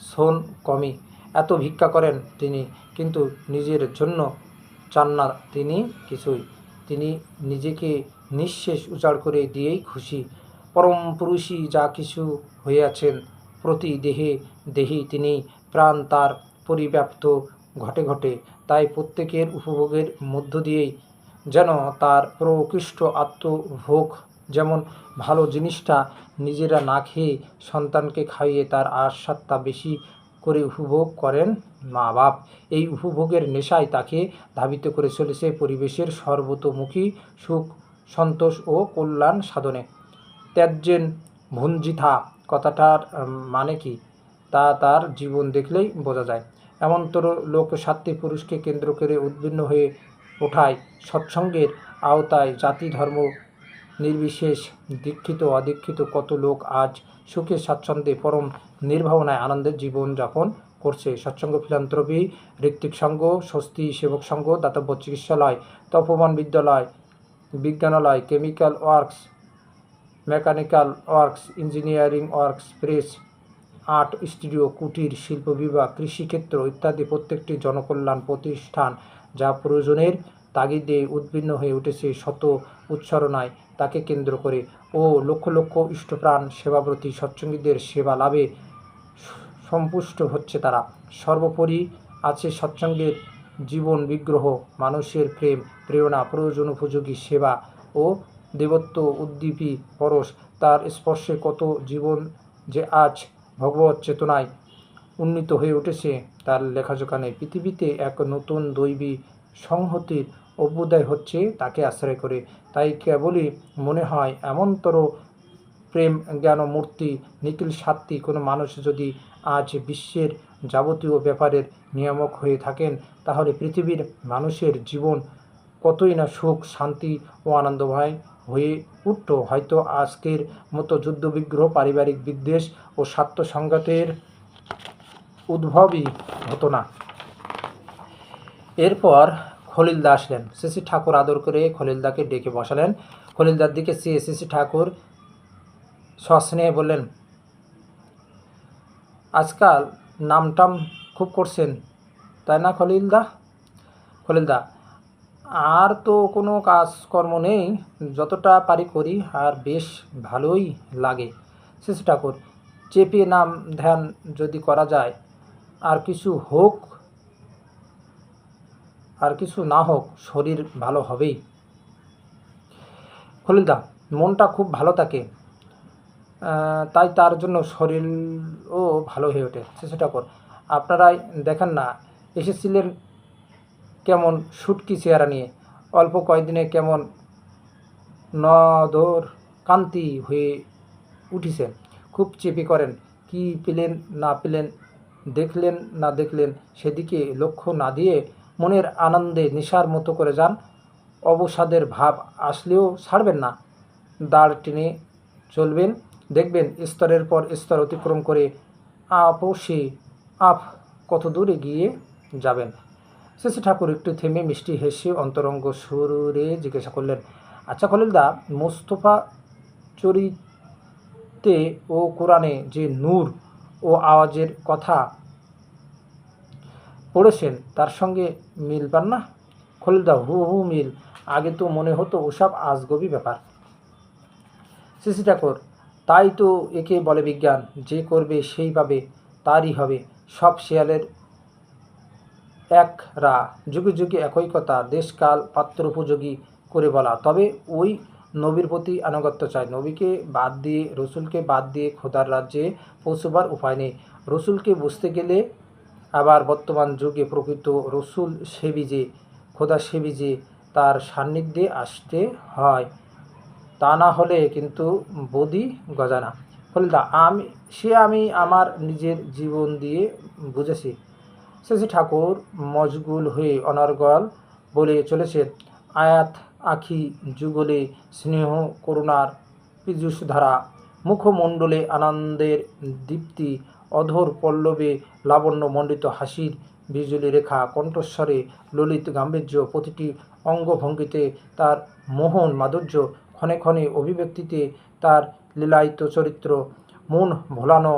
শোন কমই, এত ভিক্ষা করেন তিনি, কিন্তু নিজের জন্য চান না তিনি কিছুই। তিনি নিজেকে নিঃশেষ উজাড় করে দিয়েই খুশি। পরম পুরুষই যা কিছু হইয়াছেন, প্রতি দেহে দেহি তিনি, প্রাণ তার পরিব্যাপ্ত ঘটে ঘটে। তাই প্রত্যেকের উপভোগের মধ্য দিয়েই যেন তার প্রকৃষ্ট আত্মভোগ। যেমন ভালো জিনিসটা নিজেরা না খেয়ে সন্তানকে খাইয়ে তার আস্বাদটা বেশি করে উপভোগ করেন মা বাপ। এই উপভোগের নেশায় তাকে ধাবিত করে চলেছে পরিবেশের সর্বতোমুখী সুখ, সন্তোষ ও কল্যাণ সাধনে। ত্যাজ্যেন ভুঞ্জিথা কথাটার মানে কি, তা তার জীবন দেখলেই বোঝা যায়। এমনতর লোক সাত্ত্বিক পুরুষকে কেন্দ্র করে উদ্বিগ্ন হয়ে ওঠায় সৎসঙ্গের আওতায় জাতি ধর্ম নির্বিশেষ দীক্ষিত অদীক্ষিত কত লোক আজ সুখে স্বাচ্ছন্দ্যে পরম নির্ভাবনায় আনন্দের জীবনযাপন করছে। সৎসঙ্গ, ফিলান্থ্রপি, ঋত্বিক সংঘ, স্বস্তি সেবক সংঘ, দাতব্য চিকিৎসালয়, তপোবন বিদ্যালয়, বিজ্ঞানালয়, chemical works, mechanical works, engineering works, press, art studio, কুটির শিল্প বিভাগ, কৃষিক্ষেত্র ইত্যাদি প্রত্যেকটি জনকল্যাণ প্রতিষ্ঠান যা প্রয়োজনের তাগিদে উদ্বিগ্ন হয়ে উঠেছে শত উচ্চারণায় তাকে কেন্দ্র করে, ও লক্ষ লক্ষ ইষ্টপ্রাণ সেবাব্রতী সৎসঙ্গীদের সেবা লাভে সন্তুষ্ট হচ্ছে তারা। সর্বোপরি আছে সৎসঙ্গের জীবন বিগ্রহ, মানুষের প্রেম, প্রেরণা, প্রয়োজন উপযোগী সেবা ও দেবত্ব উদ্দীপী পরশ। তার স্পর্শে কত জীবন যে আজ ভগবত চেতনায় উন্নীত হয়ে উঠেছে তার লেখাজোখা নেই। পৃথিবীতে এক নতুন দৈবী সংহতির অভ্যুদয় হচ্ছে তাকে আশ্রয় করে। তাই কেবলই মনে হয় এমনতর প্রেম জ্ঞান মূর্তি নিখিল সাত্ত্বিক কোনো মানুষ যদি আজ বিশ্বের যাবতীয় ব্যাপারের নিয়ামক হয়ে থাকেন, তাহলে পৃথিবীর মানুষের জীবন কতই না সুখ, শান্তি ও আনন্দময় হয়ে উঠত। হয়তো আজকের মতো যুদ্ধবিগ্রহ, পারিবারিক বিদ্বেষ ও স্বার্থ সংঘাতের উদ্ভবই হতো না। এরপর খলিলদা আসলেন। শ্রী ঠাকুর আদর করে খলিলদাকে ডেকে বসালেন। খলিলদার দিকে চেয়ে শ্রী ঠাকুর সস্নেহে বললেন, আজকাল নামটাম খুব করছেন, তাই না খলিলদা? খলিলদা, আর তো কোনো কাজকর্ম নেই, যতটা পারি করি, আর বেশ ভালোই লাগে। শ্রী ঠাকুর, চেপে নাম ধ্যান যদি করা যায়, আর কিছু হোক আর কিছু না হোক, শরীর ভালো হবেই। খলিলদা, মনটা খুব ভালো থাকে, তাই তার জন্য শরীরও ভালো হয়ে ওঠে। শ্রী ঠাকুর, আপনারাই দেখেন না, এসেছিলেন কেমন সুটকি চেহারা নিয়ে, অল্প কয়েকদিনে কেমন নদর কান্তি হয়ে উঠিছেন। খুব চেপে করেন, কি পেলেন না পেলেন, দেখলেন না দেখলেন, সেদিকে লক্ষ্য না দিয়ে মনের আনন্দে নেশার মতো করে যান। অবসাদের ভাব আসলেও ছাড়বেন না, দাঁড় টেনে চলবেন। দেখবেন স্তরের পর স্তর অতিক্রম করে আপসে আপ কত দূরে গিয়ে যাবেন। শ্রী ঠাকুর একটু থেমে মিষ্টি হেসে অন্তরঙ্গ সুরে জিজ্ঞাসা করলেন, আচ্ছা খলিলদা, মোস্তফা চরিতে ও কোরআনে যে নূর ও আওয়াজের কথা পড়েছেন, তার সঙ্গে মিল পান না? খলিলদা, হু মিল। আগে তো মনে হতো ওসব আজগবি ব্যাপার। শ্রী ঠাকুর, তাই তো একে বলে বিজ্ঞান। যে করবে সেই পাবে, তারই হবে। সব শেয়ালের এক রা, যুগে যুগে একই কথা, দেশকাল পাত্র উপযোগী করে বলা। তবে ওই নবীর প্রতি আনুগত্য চাই। নবীকে বাদ দিয়ে, রসুলকে বাদ দিয়ে খোদার রাজ্যে পৌঁছবার উপায় নেই। রসুলকে বুঝতে গেলে আবার বর্তমান যুগে প্রকৃত রসুল সেবী যে, খোদা সেবী যে, তার সান্নিধ্যে আসতে হয়, তা না হলে কিন্তু বদি গজানা। খলিলদা, আমি আমার নিজের জীবন দিয়ে বুঝেছি। শ্রী ঠাকুর মশগুল হয়ে অনর্গল বলে চলেছেন, আয়াত আখি যুগলে স্নেহ করুণার পীযুষধারা, মুখমণ্ডলে আনন্দের দীপ্তি, অধর পল্লবে লাবণ্যমণ্ডিত হাসির বিজুলি রেখা, কণ্ঠস্বরে ললিত গাম্ভীর্য, প্রতিটি অঙ্গভঙ্গিতে তার মোহন মাধুর্য, ক্ষণে ক্ষণে অভিব্যক্তিতে তার লীলায়িত চরিত্র, মন ভোলানো,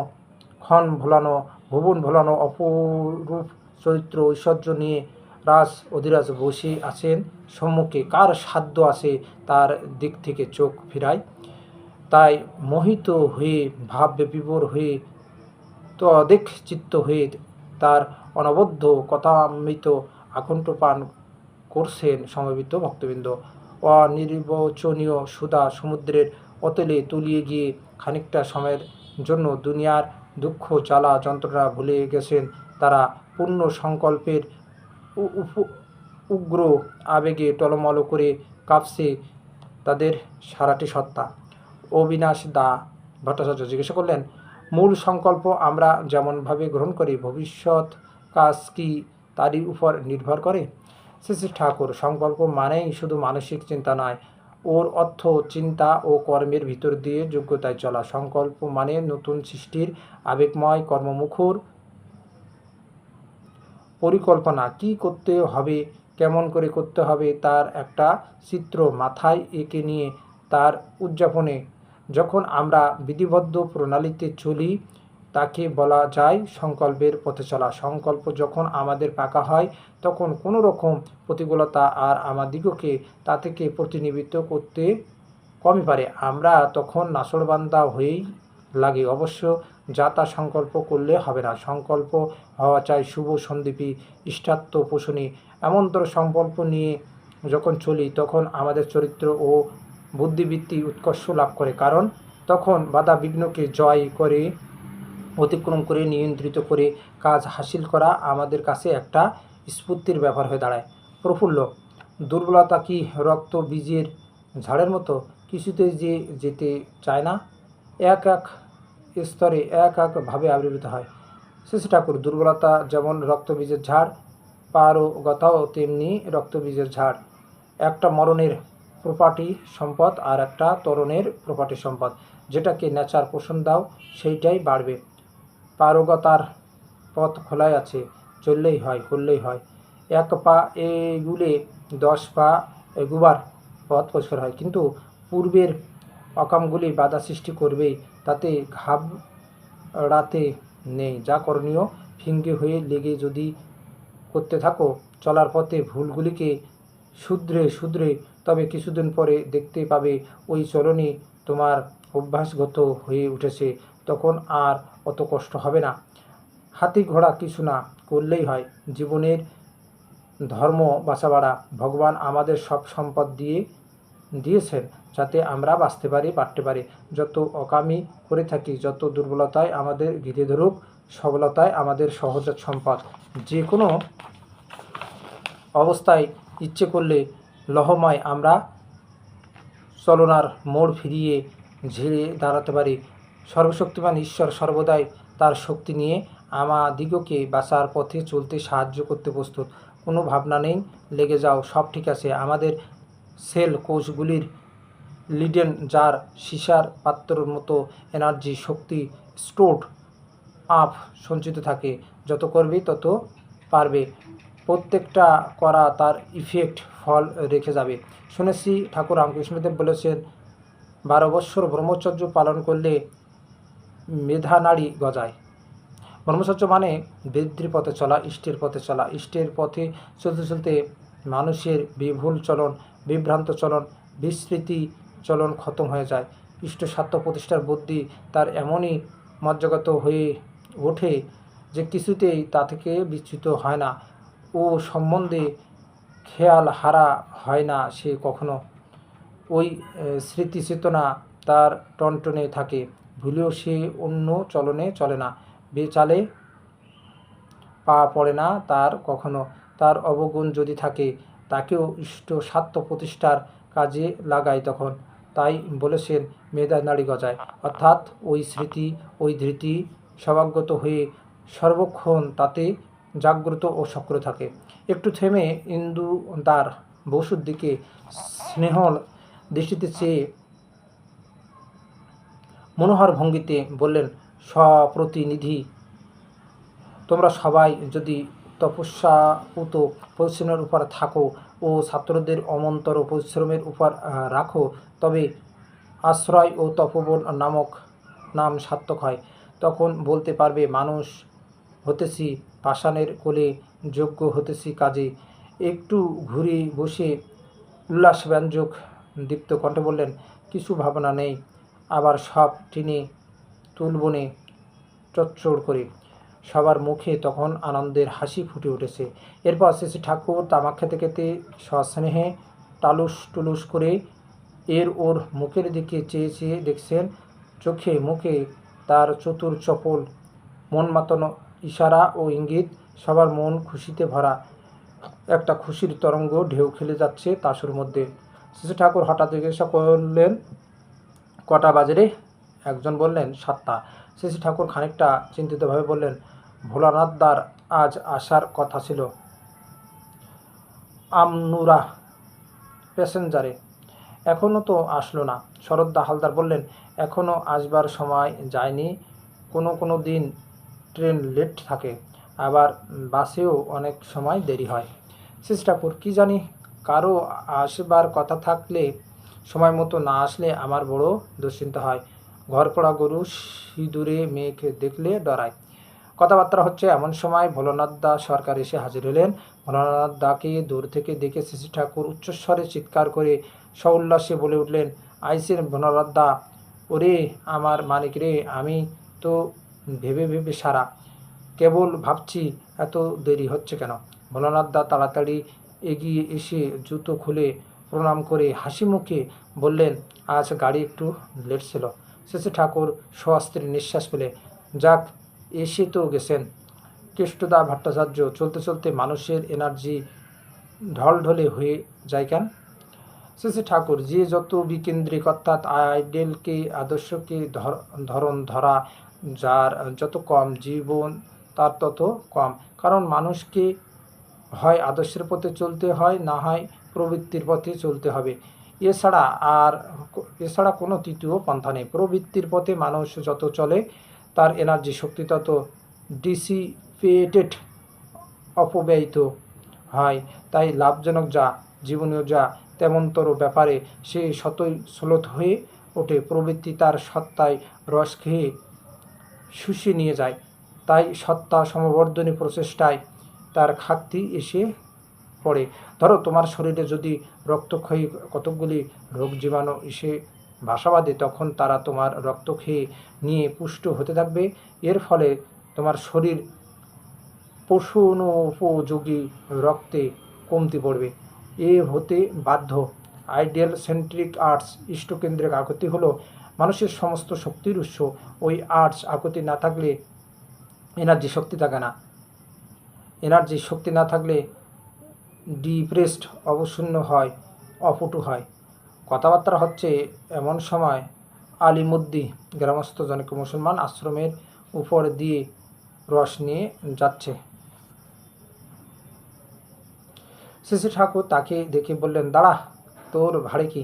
ক্ষণ ভোলানো, ভুবন ভোলানো অপরূপ চরিত্র ঐশ্বর্য নিয়ে রাজ অধিরাজ বসে আছেন সম্মুখে। কার সাধ্য আছে তার দিক থেকে চোখ ফিরায়? তাই মোহিত হয়ে, ভাববিভোর হয়ে, তদেক চিত্ত হয়ে তার অনবদ্য কথামৃত আকণ্ঠ পান করছেন সমবেত ভক্তবৃন্দ। অনির্বচনীয় সুধা সমুদ্রের অতলে তলিয়ে গিয়ে খানিকটা সময়ের জন্য দুনিয়ার দুঃখ, জ্বালা, যন্ত্রণা ভুলে গেছেন তারা। পূর্ণ সংকল্পের উগ্র আবেগে টলমল করে কাঁপছে তাদের সারাটি সত্তা। অবিনাশ দা ভট্টাচার্য জিজ্ঞাসা করলেন, মূল সংকল্প আমরা যেমনভাবে গ্রহণ করি, ভবিষ্যৎ কাজ কি তারই উপর নির্ভর করে? শ্রী ঠাকুর, সংকল্প মানেই শুধু মানসিক চিন্তা নয়, ওর অর্থ চিন্তা ও কর্মের ভিতর দিয়ে যোগ্যতায় চলা। সংকল্প মানে নতুন সৃষ্টির আবেগময় কর্মমুখর পরিকল্পনা। কি করতে হবে, কেমন করে করতে হবে, তার একটা চিত্র মাথায় এঁকে নিয়ে তার উদযাপনে যখন আমরা বিধিবদ্ধ প্রণালীতে চলি, তাকে বলা যায় সংকল্পের পথে চলা। সংকল্প যখন আমাদের পাকা হয়, তখন কোনো রকম প্রতিকূলতা আর আমাদিগকে তা থেকে প্রতিনিধিত্ব করতে কমই পারে। আমরা তখন নাছোড়বান্দা হয়েই লাগে। অবশ্য যা তা সংকল্প করলে হবে না। সংকল্প হওয়া চাই শুভ, সন্দীপী, ইষ্টার্থ পোষণী। এমনতর সংকল্প নিয়ে যখন চলি, তখন আমাদের চরিত্র ও বুদ্ধিবৃত্তি উৎকর্ষ লাভ করে। কারণ তখন বাধা বিঘ্নকে জয় করে, অতিক্রম করে, নিয়ন্ত্রিত করে কাজ হাসিল করা আমাদের কাছে একটা স্ফূর্তির ব্যাপার হয়ে দাঁড়ায়। প্রফুল্ল, দুর্বলতা কি রক্ত বীজের ঝাড়ের মতো, কিছুতেই যে যেতে চায় না, এক এক স্তরে এক একভাবে আবির্ভূত হয়। শ্রী ঠাকুর দুর্বলতা যেমন রক্তবীজের ঝাড়, পারগতাও তেমনি রক্তবীজের ঝাড়। একটা মরণের প্রপার্টি সম্পদ আর একটা তরণের প্রপার্টি সম্পদ। যেটাকে নেচার পোষণ দাও সেইটাই বাড়বে। পারগতার পথ খোলাই আছে, চললেই হয়, করলেই হয়। এক পা এগুলে 10 পা এগুবার পথ পরিষ্কার হয়, কিন্তু পূর্বের অকামগুলি বাধা সৃষ্টি করবেই, তাতে ঘাবড়াতে নেই। যা করণীয় ফিঙ্গে হয়ে লেগে যদি করতে থাকো চলার পথে ভুলগুলিকে শুধরে শুধরে, তবে কিছুদিন পরে দেখতে পাবে ওই চলনই তোমার অভ্যাসগত হয়ে উঠেছে। তখন আর অত কষ্ট হবে না। হাতি ঘোড়া কিছু না, করলেই হয়। জীবনের ধর্ম বাঁচাবাড়া। ভগবান আমাদের সব সম্পদ দিয়েছেন যাতে আমরা বাঁচতে পারি, বাড়তে পারি। যত অকামি করে থাকি, যত দুর্বলতায় আমাদের ঘিরে ধরুক, সবলতায় আমাদের সহজাত সম্পদ। যে কোনো অবস্থায় ইচ্ছে করলে লহময় আমরা চলনার মোড় ফিরিয়ে ঝেড়ে দাঁড়াতে পারি। সর্বশক্তিমান ঈশ্বর সর্বদাই তার শক্তি নিয়ে আমাদিগকে বাঁচার পথে চলতে সাহায্য করতে প্রস্তুত। কোনো ভাবনা নেই, লেগে যাও, সব ঠিক আছে। আমাদের সেল কোষগুলির লিডেন যার সীসার পাত্রর মতো এনার্জি, শক্তি স্টোরড আপ সঞ্চিত থাকে। যত করবে তত পারবে। প্রত্যেকটা করা তার ইফেক্ট, ফল রেখে যাবে। শুনেছি ঠাকুর রামকৃষ্ণদেব বলেছেন, 12 বৎসর ব্রহ্মচর্য পালন করলে মেধানাড়ি গজায়। ব্রহ্মচর্য মানে বৃদ্ধির পথে চলা, ইষ্টের পথে চলা। ইষ্টের পথে চলতে চলতে মানুষের বিভুল চলন, বিভ্রান্ত চলন, বিস্মৃতি চলন খতম হয়ে যায়। ইষ্ট স্বার্থ প্রতিষ্ঠার বুদ্ধি তার এমনই মজ্জাগত হয়ে ওঠে যে কিছুতেই তা থেকে বিচ্যুত হয় না। ও সম্বন্ধে খেয়াল হারা হয় না সে কখনো। ওই স্মৃতি চেতনা তার টনটনে থাকে। ভুলেও সে অন্য চলনে চলে না, বেচালে পা পড়ে না তার কখনো। তার অবগুণ যদি থাকে তাকেও ইষ্ট স্বার্থ প্রতিষ্ঠার কাজে লাগায় তখন। তাই বলেছেন মেধা নাড়ি গজায়, অর্থাৎ ওই স্মৃতি, ওই ধৃতি স্বভাবগত হয়ে সর্বক্ষণ তাতে জাগ্রত ও সক্রিয় থাকে। একটু থেমে ইন্দুদার বসুর দিকে স্নেহ দৃষ্টিতে চেয়ে মনোহর ভঙ্গিতে বললেন, স্বপ্রতিনিধি, তোমরা সবাই যদি তপস্যাপুত পরিশ্রমের উপর থাকো ও ছাত্রদের অমন্তর পরিশ্রমের উপর রাখো, তবে আশ্রয় ও তপোবন নামক নাম সার্থক হয়। তখন বলতে পারবে মানুষ হতেছি পাষাণের কোলে, যোগ্য হতেছি কাজে। একটু ঘুরে বসে উল্লাসব্যঞ্জক দীপ্ত কণ্ঠে বললেন, কিছু ভাবনা নেই, আবার সব টেনে তুলবনে চচ্চড় করে। সবার মুখে তখন আনন্দের হাসি ফুটে উঠেছে। এরপর শ্রী ঠাকুর তামাক খেতে খেতে সস্নেহে টালুস টুলুস করে ওর মুখের দিকে চেয়ে চেয়ে দেখছেন। চোখে মুখে তার চতুর চপল মন মাতানো ইশারা ও ইঙ্গিত। সবার মন খুশিতে ভরা। একটা খুশির তরঙ্গ ঢেউ খেলে যাচ্ছে তাসুর মধ্যে। শ্রী ঠাকুর হঠাৎ জিজ্ঞাসা করলেন, কটা বাজে রে? একজন বললেন, 7টা। শ্রী ঠাকুর খানিকটা চিন্তিতভাবে বললেন, ভোলানাথদার আজ আসার কথা ছিল আমনুরা প্যাসেঞ্জারে, এখনও তো আসলো না। শরৎদা হালদার বললেন, এখনও আসবার সময় যায়নি। কোনো দিন ট্রেন লেট থাকে, আবার বাসেও অনেক সময় দেরি হয়। শ্রী ঠাকুর, কী জানি, কারো আসবার কথা থাকলে সময় মতো না আসলে আমার বড় দুশ্চিন্তা হয়। ঘরপড়া গরু সিঁদুরে মেঘ দেখলে ডরায়। কথাবার্তা হচ্ছে এমন সময় ভোলানাথদা সরকার এসে হাজির হলেন। ভোলানাথদাকে দূর থেকে দেখে শ্রী ঠাকুর উচ্চস্বরে চিৎকার করে সউল্লাসে বলে উঠলেন, আইসেন ভোলানাথদা। ওরে আমার মানিক রে, আমি তো ভেবে ভেবে সারা, কেবল ভাবছি এত দেরি হচ্ছে কেন। ভোলানাথদা তাড়াতাড়ি এগিয়ে এসে জুতো খুলে প্রণাম করে হাসি মুখে বললেন, আজ গাড়ি একটু লেট ছিল। শ্রী ঠাকুর স্বস্তির নিঃশ্বাস ফেলে, যাক, এসে তো গেছেন। কেষ্টদা ভট্টাচার্য, চলতে চলতে মানুষের এনার্জি ঢলঢলে হয়ে যায় কেন? শ্রী ঠাকুর, যে যত বিকেন্দ্রিক অর্থাৎ আইডেলকে, আদর্শকে ধরন ধরা যার যত কম, জীবন তার তত কম। কারণ মানুষকে হয় আদর্শের পথে চলতে হয়, না হয় প্রবৃত্তির পথে চলতে হবে। এছাড়া কোনো তৃতীয় পন্থা নেই। প্রবৃত্তির পথে মানুষ যত চলে তার এনার্জি শক্তি তত ডিসিপেটেড, অপব্যয়িত হয়। তাই লাভজনক যা, জীবনীয় যা, তেমনতর ব্যাপারে সে শতই শ্লোথ হয়ে ওঠে। প্রবৃত্তি তার সত্তায় রস খেয়ে শুষে নিয়ে যায়। তাই সত্তা সমবর্ধনী প্রচেষ্টায় তার ঘাটতি এসে পড়ে। ধরো তোমার শরীরে যদি রক্তক্ষয়ী কতকগুলি রোগ জীবাণু এসে বাসা বাঁধে, তখন তারা তোমার রক্ত খেয়ে নিয়ে পুষ্ট হতে থাকবে। এর ফলে তোমার শরীর পোষণোপযোগী রক্তে কমতি পড়বে। এ হতে বাধ্য। আইডিয়াল সেন্ট্রিক আর্টস ইষ্টকেন্দ্রিক আকতি হলো মানুষের সমস্ত শক্তির উৎস। ওই আর্টস আকতি না থাকলে এনার্জি শক্তি থাকে না। এনার্জি শক্তি না থাকলে ডিপ্রেসড, অবশূন্য হয়, অপটু হয়। কথাবার্তা হচ্ছে এমন সময় আলিমুদ্দি গ্রামস্থ জনক মুসলমান আশ্রমের উপর দিয়ে রস নিয়ে যাচ্ছে। শ্রী ঠাকুর তাকে দেখে বললেন, দাঁড়া, তোর ভাড়ে কি?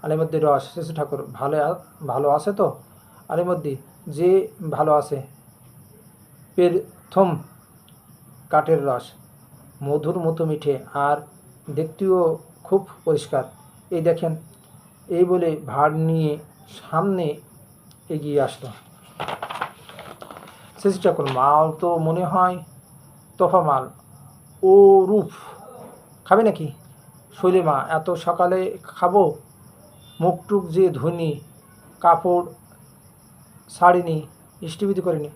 আলিমুদ্দি, রস। শ্রী ঠাকুর, ভালো আছে তো? আলিমুদ্দি, যে ভালো আছে। প্রথম কাঠের রস, মধুর মতো মিঠে, আর দেখতেও খুব পরিষ্কার। এই দেখেন। এই বলে ভাড় নিয়ে সামনে এগিয়ে আসলো। শ্রী ঠাকুর, মাল তো মনে হয় তোফা মাল। ও রূপ, খাবে নাকি? শৈলেমা, এত সকালে খাবো? মুখটুক যে ধুনি, কাপড় ছাড়িনি, ইষ্টিবিধি করিনি।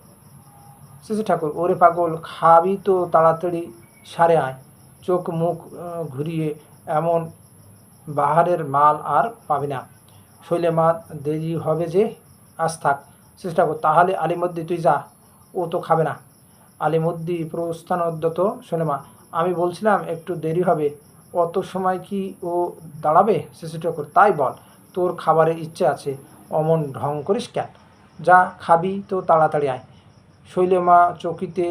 শ্রী ঠাকুর, ওরে পাগল, খাবি তো তাড়াতাড়ি সারে আয়। চোখ মুখ ঘুরিয়ে এমন বাহারের মাল আর পাবি না। শৈলেমা, দেরি হবে যে, আজ থাক। শ্রী ঠাকুর, তাহলে আলিমুদ্দি তুই যা, ও তো খাবে না। আলিমুদ্দি প্রস্থানোদ্যত। শৈলেমা, আমি বলছিলাম একটু দেরি হবে, অত সময় কি ও দাঁড়াবে? শ্রী ঠাকুর, তাই বল, তোর খাবারের ইচ্ছে আছে, অমন ঢং করিস কেন? যা, খাবি তো তাড়াতাড়ি আয়। শৈলেমা চকিতে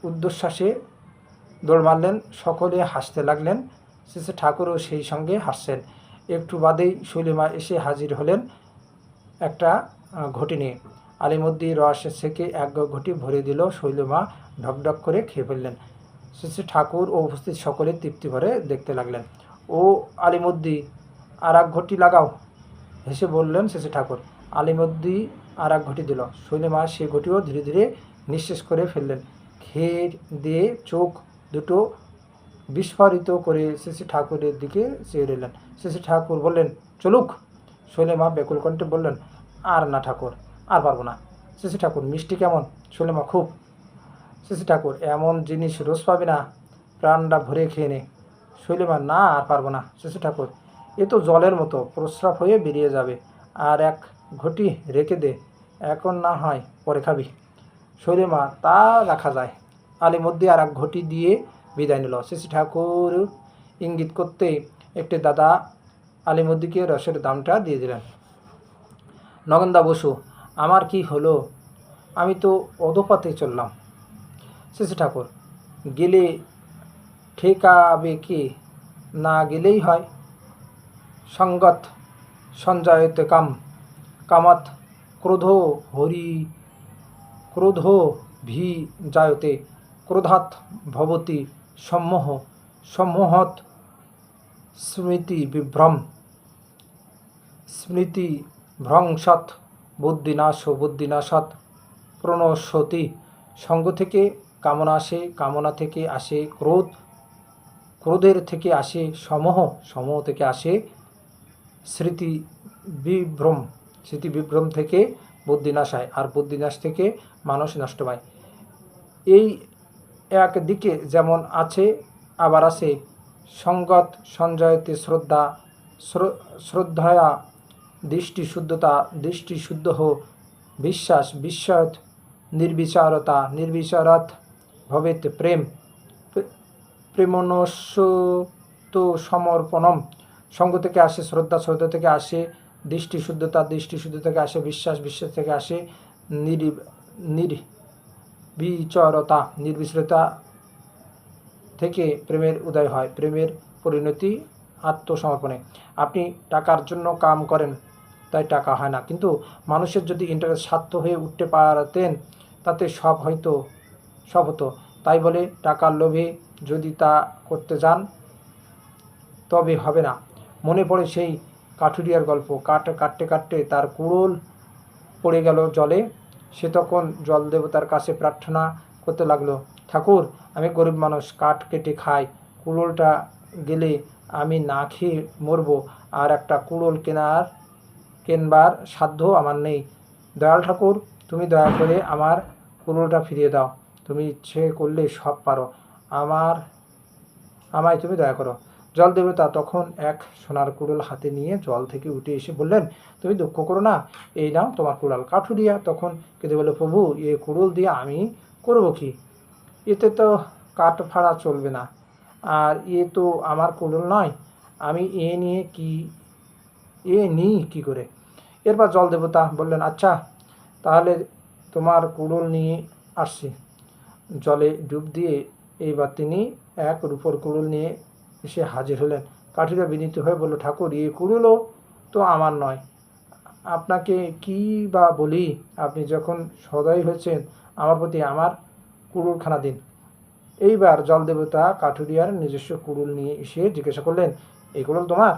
ঊর্ধ্বশ্বাসে দৌড় মারলেন। সকলে হাসতে লাগলেন। শ্রী ঠাকুরও সেই সঙ্গে হাসছেন। একটু বাদেই শৈলেমা এসে হাজির হলেন একটা ঘটি নিয়ে। আলিমুদ্দি রস সেকে এক ঘটি ভরে দিল। শৈলেমা ঢকঢক করে খেয়ে ফেললেন। শ্রী ঠাকুর ও উপস্থিত সকলে তৃপ্তি ভরে দেখতে লাগলেন। ও আলিমুদ্দি, আর এক ঘটি লাগাও, হেসে বললেন শ্রী ঠাকুর। আলিমুদ্দি আর এক ঘটি দিল। শৈলেমা সে ঘটিও ধীরে ধীরে নিঃশেষ করে ফেললেন। খেয়ে দিয়ে চোখ দুটো বিস্ফারিত করে শ্রী ঠাকুরের দিকে চেয়ে রইলেন। শ্রী ঠাকুর বললেন, চলুক? শৈলেমা বেকুল কণ্ঠে বললেন, আর না ঠাকুর, আর পারবো না। শ্রী ঠাকুর, মিষ্টি কেমন? শৈলেমা, খুব। শ্রী ঠাকুর, এমন জিনিস রোজ পাবি না, প্রাণটা ভরে খেয়ে নে। শৈলেমা, না, আর পারবো না। শ্রী ঠাকুর, এ তো জলের মতো, প্রস্রাব হয়ে বেরিয়ে যাবে। আর এক ঘটি রেখে দে, এখন না হয় পরে খাবি। শৈলেমা, তা রাখা যায়। আলিমুদ্দি আর এক ঘটি দিয়ে বিদায় নিল। শ্রী ঠাকুর ইঙ্গিত করতেই একটি দাদা আলিমুদ্দিকে রসের দামটা দিয়ে দিলেন। নগেনদা বসু, আমার কি হলো? আমি তো অধপাতে চললাম। শ্রী ঠাকুর, গেলে ঠেকাবে কে? না গেলেই হয়। সঙ্গত সঞ্জয়তে কামাত ক্রোধ ভি জায়তে, ক্রোধাৎ ভবতি সম্মোহত স্মৃতিভ্রংশৎ বুদ্ধিনাশাৎ প্রণশ্যতি। সঙ্গ থেকে কামনা আসে, কামনা থেকে আসে ক্রোধ, ক্রোধের থেকে আসে সমোহ থেকে আসে স্মৃতিবিভ্রম থেকে বুদ্ধিনাশ হয়, আর বুদ্ধিনাশ থেকে মানুষ নষ্ট হয়। এই একদিকে যেমন আছে, আবার আছে সঙ্গত সঞ্জয়তে শ্রদ্ধায়া দৃষ্টিশুদ্ধ বিশ্বাস বিস্ময়ত নির্বিচারাৎ ভবেত প্রেমনস্যত সমর্পণম। সঙ্গ থেকে আসে শ্রদ্ধা থেকে আসে দৃষ্টিশুদ্ধতা থেকে আসে বিশ্বাস থেকে আসে নির্বিচরতা নির্বিচারতা থেকে প্রেমের উদয় হয়, প্রেমের পরিণতি আত্মসমর্পণে। আপনি টাকার জন্য কাম করেন, তাই টাকা হয় না, কিন্তু মানুষের যদি ইন্টারেস্ট স্বার্থ হয়ে উঠতে পারতেন তাতে সব হতো। তাই বলে টাকার লোভে যদি তা করতে যান তবে হবে না। মনে পড়ে সেই কাঠুরিয়ার গল্প। কাটতে কাটতে তার কুড়োল পড়ে গেল জলে। সে তখন জল দেবতার কাছে প্রার্থনা করতে লাগলো, ঠাকুর, আমি গরিব মানুষ, কাঠ কেটে খাই, কুড়োলটা গেলে আমি না খেয়ে মরবো, আর একটা কুড়োল কেনবার সাধ্য আমার নেই। দয়াল ঠাকুর, তুমি দয়া করে আমার কুড়োলটা ফিরিয়ে দাও। তুমি ইচ্ছে করলে সব পারো, আমায় তুমি দয়া করো। জল দেবতা তখন এক সোনার কুড়োল হাতে নিয়ে জল থেকে উঠে এসে বললেন, তুমি দুঃখ করো না, এই নাও তোমার কুড়াল। কাঠুরিয়া তখন কেঁদে বলে, প্রভু, এ কুড়োল দিয়ে আমি করবো কি? এতে তো কাঠ ফাড়া চলবে না, আর এ তো আমার কুড়োল নয়, আমি নিই কি করে? এরপর জল দেবতা বললেন, আচ্ছা তাহলে তোমার কুড়োল নিয়ে আসছি। জলে ডুব দিয়ে এইবার তিনি এক রূপোর কুড়োল নিয়ে এসে হাজির হলেন। কাঠুরিয়া বিনীত হয়ে বলল, ঠাকুর, এই কুড়োলও তো আমার নয়, আপনাকে কি বা বলি? আপনি যখন সদয় হয়েছেন আমার প্রতি, আমার কুড়োলখানা দিন। এইবার জল দেবতা কাঠুরিয়ার নিজস্ব কুড়োল নিয়ে এসে জিজ্ঞাসা করলেন, এই কুড়োল তোমার?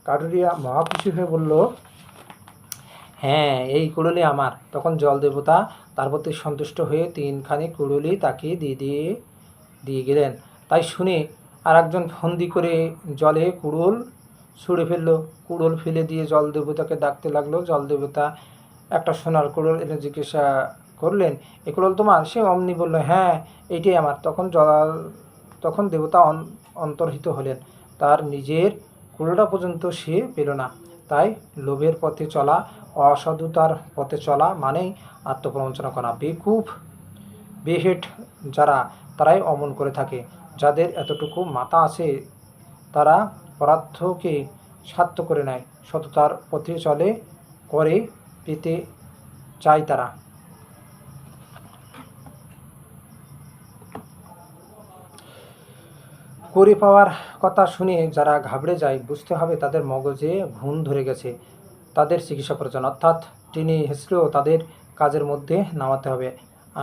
কাঠুরিয়া মহা খুশি হয়ে বলল, হ্যাঁ, এই কুড়োলই আমার। তখন জল দেবতা তার প্রতি সন্তুষ্ট হয়ে তিনখানি কুড়োলই তাকে দিয়ে গেলেন। তাই শুনে আর একজন ফন্দি করে জলে কুড়োল ছুঁড়ে ফেললো। কুড়োল ফেলে দিয়ে জল দেবতাকে ডাকতে লাগলো। জল দেবতা একটা সোনার কুড়োল এনে জিজ্ঞাসা করলেন, এ কুড়োল তোমার? সে অমনি বলল, হ্যাঁ, এইটাই আমার। তখন দেবতা অন্তর্হিত হলেন। তার নিজের কুড়োলটা পর্যন্ত সে পেল না। তাই লোভের পথে চলা, অসাধুতার পথে চলা মানেই আত্মপ্রবঞ্চনা করা। বেহেট যারা, তারাই অমন করে থাকে। যাদের এতটুকু মাথা আছে তারা পরার্থকে স্বার্থ করে নেয়, সততার পথে চলে, করে পেতে চায় তারা। করে পাওয়ার কথা শুনে যারা ঘাবড়ে যায়, বুঝতে হবে তাদের মগজে ঘুণ ধরে গেছে, তাদের চিকিৎসা প্রয়োজন, অর্থাৎ টেনে হেঁচড়েও তাদের কাজের মধ্যে নামাতে হবে,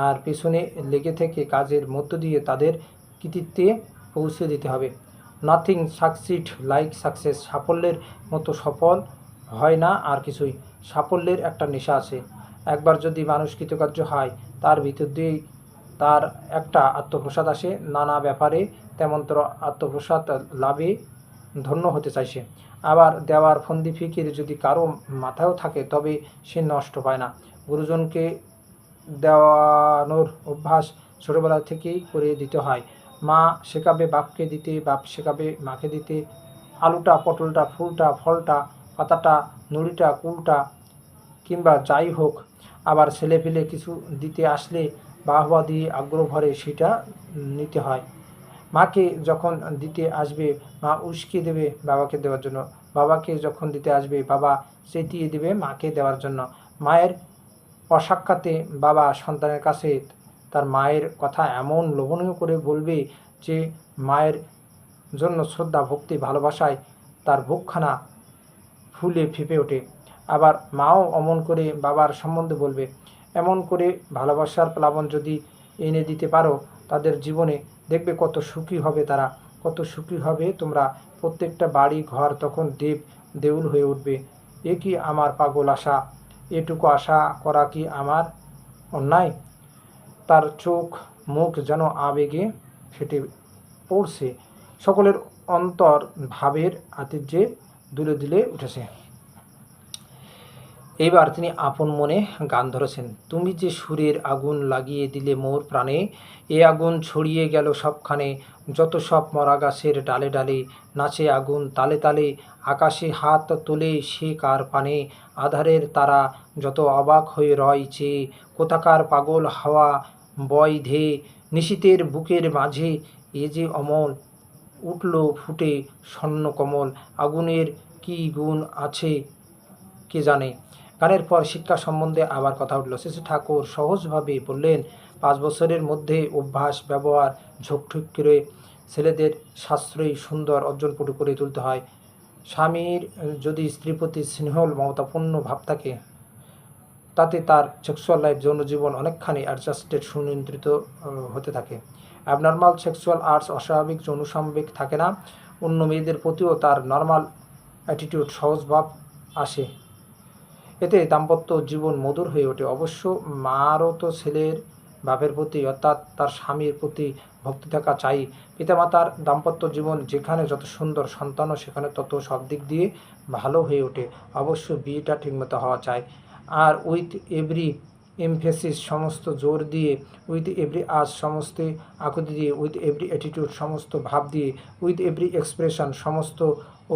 আর পেছনে লেগে থেকে কাজের মধ্য দিয়ে তাদের কৃতিত্বে পৌঁছে দিতে হবে। Nothing succeed like success. সাফল্যের মতো সফল হয় না আর কিছুই। সাফল্যের একটা নেশা আছে। একবার যদি মানুষ কৃতকার্য হয়, তার ভিতর দিয়েই তার একটা আত্মপ্রসাদ আসে। নানা ব্যাপারে তেমনতর আত্মপ্রসাদ লাভে ধন্য হতে চাইছে। আবার দেওয়ার ফন্দি ফিকির যদি কারো মাথায়ও থাকে, তবে সে নষ্ট পায় না। গুরুজনকে দেওয়ানোর অভ্যাস ছোটোবেলা থেকেই করে দিতে হয়। মা শেখাবে বাপকে দিতে, বাপ শেখাবে মাকে দিতে। আলুটা, পটলটা, ফুলটা, ফলটা, পাতাটা, নুড়িটা, কুলটা, কিংবা যাই হোক। আবার ছেলেপিলে কিছু দিতে আসলে বাহবা দিয়ে আগ্রহ ভরে সেটা নিতে হয়। মাকে যখন দিতে আসবে, মা উস্কে দেবে বাবাকে দেওয়ার জন্য। বাবাকে যখন দিতে আসবে, বাবা চেতিয়ে দেবে মাকে দেওয়ার জন্য। মায়ের অসাক্ষাতে বাবা সন্তানের কাছে তার মায়ের কথা এমন লোভনীয় করে বলবে যে মায়ের জন্য শ্রদ্ধা, ভক্তি, ভালোবাসায় তার বুকখানা ফুলে ফেঁপে ওঠে। আবার মাও অমন করে বাবার সম্বন্ধে বলবে। এমন করে ভালোবাসার প্লাবন যদি এনে দিতে পারো তাদের জীবনে, দেখবে কত সুখী হবে তারা, কত সুখী হবে তোমরা। প্রত্যেকটা বাড়ি ঘর তখন দেউল হয়ে উঠবে। এ কি আমার পাগল আশা? এটুকু আশা করা কি আমার অন্যায়? তার চোখ মুখ যেন আবেগে ফেটে পড়ছে। সকলের অন্তর ভাবের আতিথ্যে দুলে দুলে উঠেছে। এইবার তিনি আপন মনে গান ধরেছেন, তুমি যে সুরের আগুন লাগিয়ে দিলে মোর প্রাণে, এ আগুন ছড়িয়ে গেল সবখানে, যত সব মরা গাছের ডালে ডালে, নাচে আগুন তালে তালে, আকাশে হাত তোলে সে কার পানে, আধারের তারা যত অবাক হয়ে রয় চেয়ে, কোথাকার পাগল হাওয়া বয় ধেয়ে, নিশীথের বুকের মাঝে এ যে অমল উঠল ফুটে স্বর্ণ কমল, আগুনের কি গুণ আছে কে জানে। গানের পর শিক্ষা সম্বন্ধে আবার কথা উঠল। শেষে ঠাকুর সহজভাবে বললেন, 5 বছরের মধ্যে অভ্যাস, ব্যবহার, ঝোঁকঝুক করে ছেলেদের সাশ্রয়ী, সুন্দর, অর্জনপটু করে তুলতে হয়। স্বামীর যদি স্ত্রীর প্রতি স্নেহ মমতাপূর্ণ ভাব থাকে, তাতে তার সেক্সুয়াল লাইফ, যৌন জীবন অনেকখানি অ্যাডজাস্টেড, সুনিয়ন্ত্রিত হতে থাকে। অ্যাবনর্মাল সেক্সুয়াল আর্টস, অস্বাভাবিক যৌনসাম্বেগ থাকে না। অন্য মেয়েদের প্রতিও তার নর্মাল অ্যাটিটিউড, সহজভাব আসে। এতে দাম্পত্য জীবন মধুর হয়ে ওঠে। অবশ্য মারও তো ছেলের বাপের প্রতি, অর্থাৎ তার স্বামীর প্রতি ভক্তি থাকা চাই। পিতামাতার দাম্পত্য জীবন যেখানে যত সুন্দর, সন্তানও সেখানে তত সব দিক দিয়ে ভালো হয়ে ওঠে। অবশ্য বিয়েটা ঠিকমতো হওয়া চাই। আর উইথ এভরি এমফেসিস, সমস্ত জোর দিয়ে, উইথ এভরি আজ, সমস্ত আকুতি দিয়ে, উইথ এভরি অ্যাটিটিউড, সমস্ত ভাব দিয়ে, উইথ এভরি এক্সপ্রেশন, সমস্ত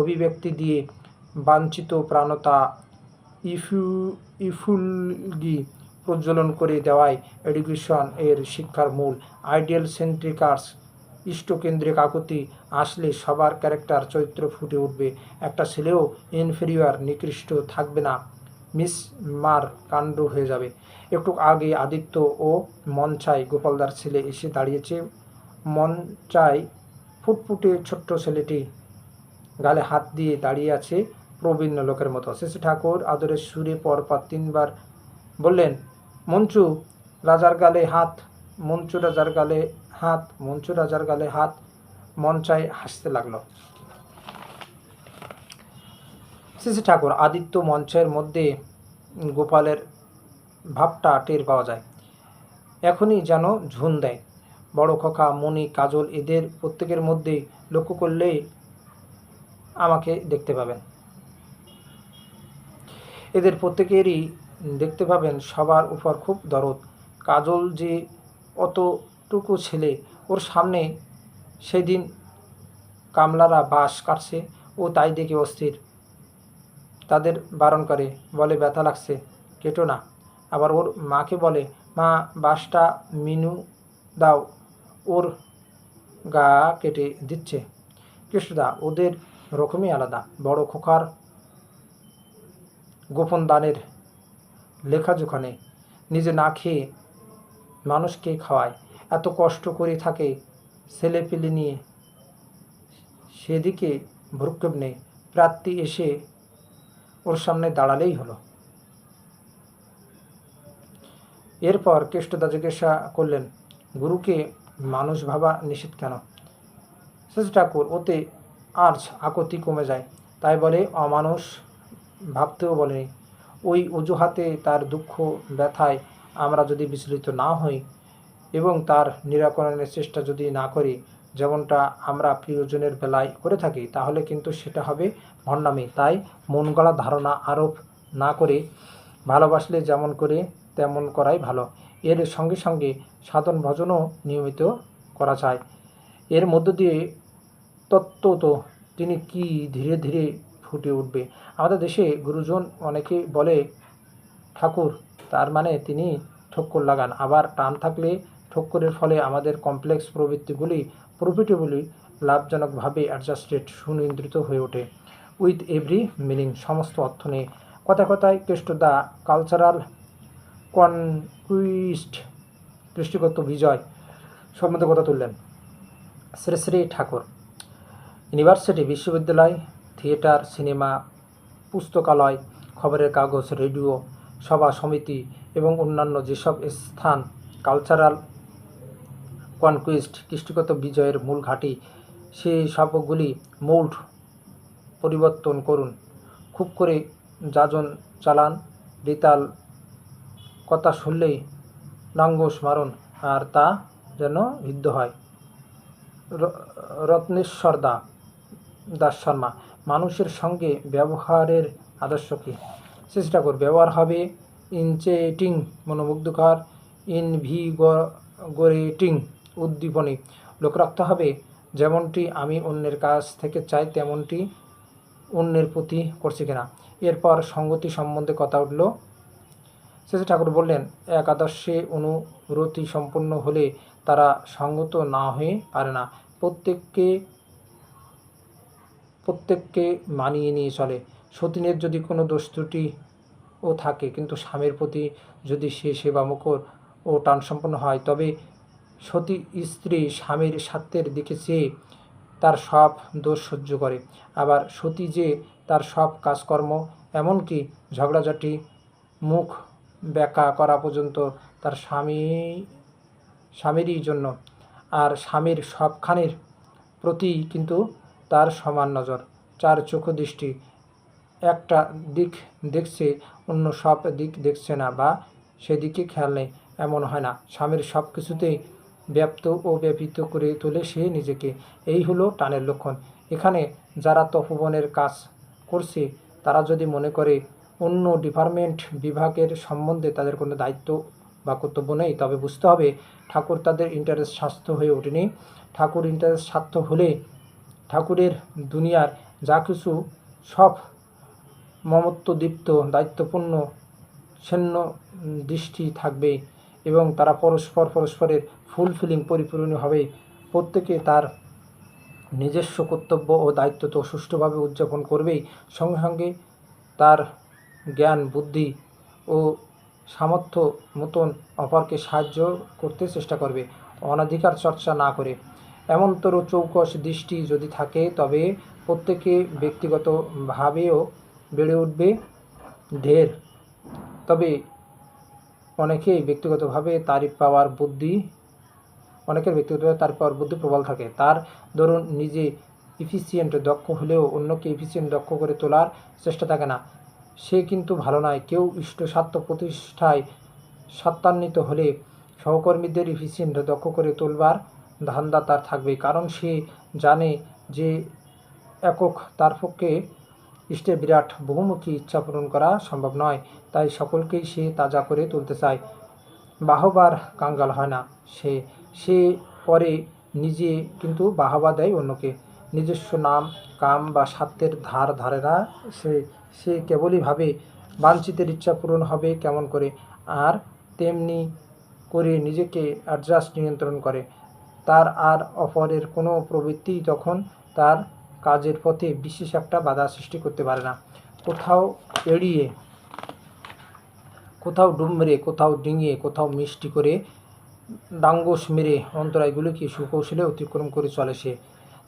অভিব্যক্তি দিয়ে, বাঞ্ছিত প্রাণতা ইফুলগি প্রজ্বলন করে দেওয়াই এডুকেশন এর শিক্ষার মূল। আইডিয়াল সেন্ট্রিকার্স, ইষ্টকেন্দ্রিক আকুতি আসলে সবার ক্যারেক্টার, চরিত্র ফুটে উঠবে। একটা ছেলেও ইনফেরিয়র, নিকৃষ্ট থাকবে না, মিসমার কাণ্ড হয়ে যাবে। একটু আগে আদিত্য ও মঞ্চাই, গোপালদার ছেলে, এসে দাঁড়িয়েছে। মঞ্চাই ফুটফুটে ছোট্ট ছেলেটি গালে হাত দিয়ে দাঁড়িয়ে আছে প্রবীণ লোকের মতো। শেষে ঠাকুর আদরের সুরে পরপর 3 বার বললেন, মঞ্চু রাজার গালে হাত, মঞ্চু রাজার গালে হাত, মঞ্চু রাজার গালে হাত। মঞ্চাই হাসতে লাগলো। শেষে ঠাকুর আদিত্য মঞ্চের মধ্যে গোপালের ভাবটা টের পাওয়া যায়। এখনই যেন ঝুন দেয়। বড় খোকা, মণি, কাজল, এদের প্রত্যেকের মধ্যেই লক্ষ্য করলেই আমাকে দেখতে পাবেন। এদের প্রত্যেকেরই দেখতে পাবেন সবার উপর খুব দরদ। কাজল যে অতটুকু ছেলে, ওর সামনে সেদিন কামলারা বাঁশ কাটছে, ও তাই দেখে অস্থির। তাদের বারণ করে, বলে ব্যথা লাগছে, কেটো না। আবার ওর মাকে বলে, মা বাঁশটা মিনু দাও, ওর গা কেটে দিচ্ছে। কৃষ্ণদা ওদের রকমই আলাদা। বড় খোকার গোপন দানের লেখাজোখা নেই, নিজে না খেয়ে মানুষকে খাওয়ায়, এত কষ্ট করে থাকে ছেলেপিলে নিয়ে, সেদিকে ভ্রুক্ষেপ নেই। প্রার্থী এসে ওর সামনে দাঁড়ালেই হলো। এরপর কেষ্টদা জিজ্ঞাসা করলেন, গুরুকে মানুষ ভাবা নিষেধ কেন? শেষ ঠাকুর ওতে আজ আকতি কমে যায়, তাই বলে অমানুষ ভাবতেও বলেনি। ওই অজুহাতে তার দুঃখ ব্যথায় আমরা যদি বিচলিত না হই এবং তার নিরাকরণের চেষ্টা যদি না করি, যেমনটা আমরা প্রিয়জনের বেলায় করে থাকি, তাহলে কিন্তু সেটা হবে ভণ্ডামি। তাই মন গড়া ধারণা আরোপ না করে ভালোবাসলে যেমন করে তেমন করাই ভালো। এর সঙ্গে সঙ্গে সাধন ভজনও নিয়মিত করা চায়। এর মধ্য দিয়ে তত্ত্ব তো তিনি কি ধীরে ধীরে ফুটে উঠবে। আমাদের দেশে গুরুজন অনেকে বলে ঠাকুর, তার মানে তিনি ঠক্কর লাগান। আবার টান থাকলে ঠক্করের ফলে আমাদের কমপ্লেক্স প্রবৃত্তিগুলি প্রফিটেবলি, লাভজনকভাবে অ্যাডজাস্টেড, সুনিয়ন্ত্রিত হয়ে ওঠে। উইথ এভরি মিনিং, সমস্ত অর্থ নেই। কথায় কথায় কেষ্টদা কালচারাল কনকুইস্ট, দৃষ্টিগত বিজয় সম্বন্ধে কথা তুললেন। শ্রী শ্রী ঠাকুর ইউনিভার্সিটি, বিশ্ববিদ্যালয়, থিয়েটার, সিনেমা, পুস্তকালয়, খবরের কাগজ, রেডিও, সভা সমিতি এবং অন্যান্য যেসব স্থান কালচারাল কনকুইস্ট, কৃষ্টিগত বিজয়ের মূল ঘাঁটি, সেই সবগুলি মোল্ড পরিবর্তন করুন। খুব করে যাজন চালান, বেতাল কথা শুনলেই লাঙ্গস মারুন, আর তা যেন হৃদ্য হয়। রত্নেশ্বর দাস শর্মা, মানুষের সঙ্গে ব্যবহারের আদর্শ কী? চেষ্টা কর, ব্যবহার হবে ইনচেটিং, মনোমুগ্ধকর, ইনভিগোরেটিং, উদ্দীপনী। লক্ষ্য রাখতে হবে, যেমনটি আমি অন্যের কাছ থেকে চাই তেমনটি অন্যের প্রতি করছি কিনা। এরপর সঙ্গতি সম্বন্ধে কথা উঠল। শেষে ঠাকুর বললেন, এক আদর্শে অনুরতি সম্পন্ন হলে তারা সঙ্গত না হয়ে পারে না। প্রত্যেককে মানিয়ে নিয়ে চলে। সতীনের যদি কোনো দোষ ত্রুটি ও থাকে, কিন্তু স্বামীর প্রতি যদি সে সেবামুখর ও টানসম্পন্ন হয়, তবে সতী স্ত্রী স্বামীর স্বার্থের দিকে চেয়ে তার সব দোষ সহ্য করে। আবার সতী যে তার সব কাজকর্ম, এমনকি ঝগড়াঝাটি, মুখ ব্যাকা করা পর্যন্ত তার স্বামীরই জন্য, আর স্বামীর সবখানির প্রতি কিন্তু তার সমান নজর, চার চোখ দৃষ্টি, একটা দিক দেখছে অন্য সব দিক দেখছে না বা সেদিকে খেয়াল নেই, এমন হয় না। স্বামীর সব কিছুতেই ব্যাপ্ত ও ব্যাপিত করে তোলে সে নিজেকে, এই হলো টানের লক্ষণ। এখানে যারা তপোবনের কাজ করছে তারা যদি মনে করে অন্য ডিপার্টমেন্ট বিভাগের সম্বন্ধে তাদের কোনো দায়িত্ব বা কর্তব্য নেই, তবে বুঝতে হবে ঠাকুর তাদের ইন্টারেস্ট স্বার্থ হয়ে ওঠেনি। ঠাকুর ইন্টারেস্ট স্বার্থ হলে ঠাকুরের দুনিয়ার যা কিছু সব মমত্বদীপ্ত, দায়িত্বপূর্ণ, ছেন্ন দৃষ্টি থাকবে এবং তারা পরস্পরের ফুলফিলিং পরিপূর্ণ হবে। প্রত্যেকে তার নিজস্ব কর্তব্য ও দায়িত্ব তো সুষ্ঠুভাবে উদযাপন করবেই, সঙ্গে সঙ্গে তার জ্ঞান, বুদ্ধি ও সামর্থ্য মতন অপরকে সাহায্য করতে চেষ্টা করবে, অনধিকার চর্চা না করে। এমনতর চৌকস দৃষ্টি যদি থাকে তবে প্রত্যেকে ব্যক্তিগতভাবেও বেড়ে উঠবে ঢের। তবে অনেকের ব্যক্তিগতভাবে তারিফ পাওয়ার বুদ্ধি প্রবল থাকে। তার ধরুন নিজে এফিসিয়েন্ট, দক্ষ হলেও অন্যকে এফিসিয়েন্ট, দক্ষ করে তোলার চেষ্টা থাকে না, সে কিন্তু ভালো নয়। কেউ ইষ্টস্বার্থ প্রতিষ্ঠায় সত্ত্বান্বিত হলে সহকর্মীদের এফিসিয়েন্ট, দক্ষ করে তোলবার ধান্দা তার থাকবে, কারণ সে জানে যে একক তার পক্ষে ইষ্টের বিরাট বহুমুখী ইচ্ছা পূরণ করা সম্ভব নয়। তাই সকলকেই সে তাজা করে তুলতে চায়, বাহবার কাঙ্গাল হয় না। সে পরে নিজে কিন্তু বাহবা দেয় অন্যকে, নিজস্ব নাম, কাম বা স্বার্থের ধার ধারে না। সে কেবলই ভাবে বাঞ্ছিতের ইচ্ছা পূরণ হবে কেমন করে, আর তেমনি করে নিজেকে অ্যাডজাস্ট নিয়ন্ত্রণ করে। তার আর অপরের কোনো প্রবৃত্তি তখন তার কাজের পথে বিশেষ একটা বাধা সৃষ্টি করতে পারে না। কোথাও এড়িয়ে, কোথাও ডুব মেরে, কোথাও ডিঙিয়ে, কোথাও মিষ্টি করে ডাঙ্গোস মেরে অন্তরায়গুলিকে সুকৌশলে অতিক্রম করে চলে সে।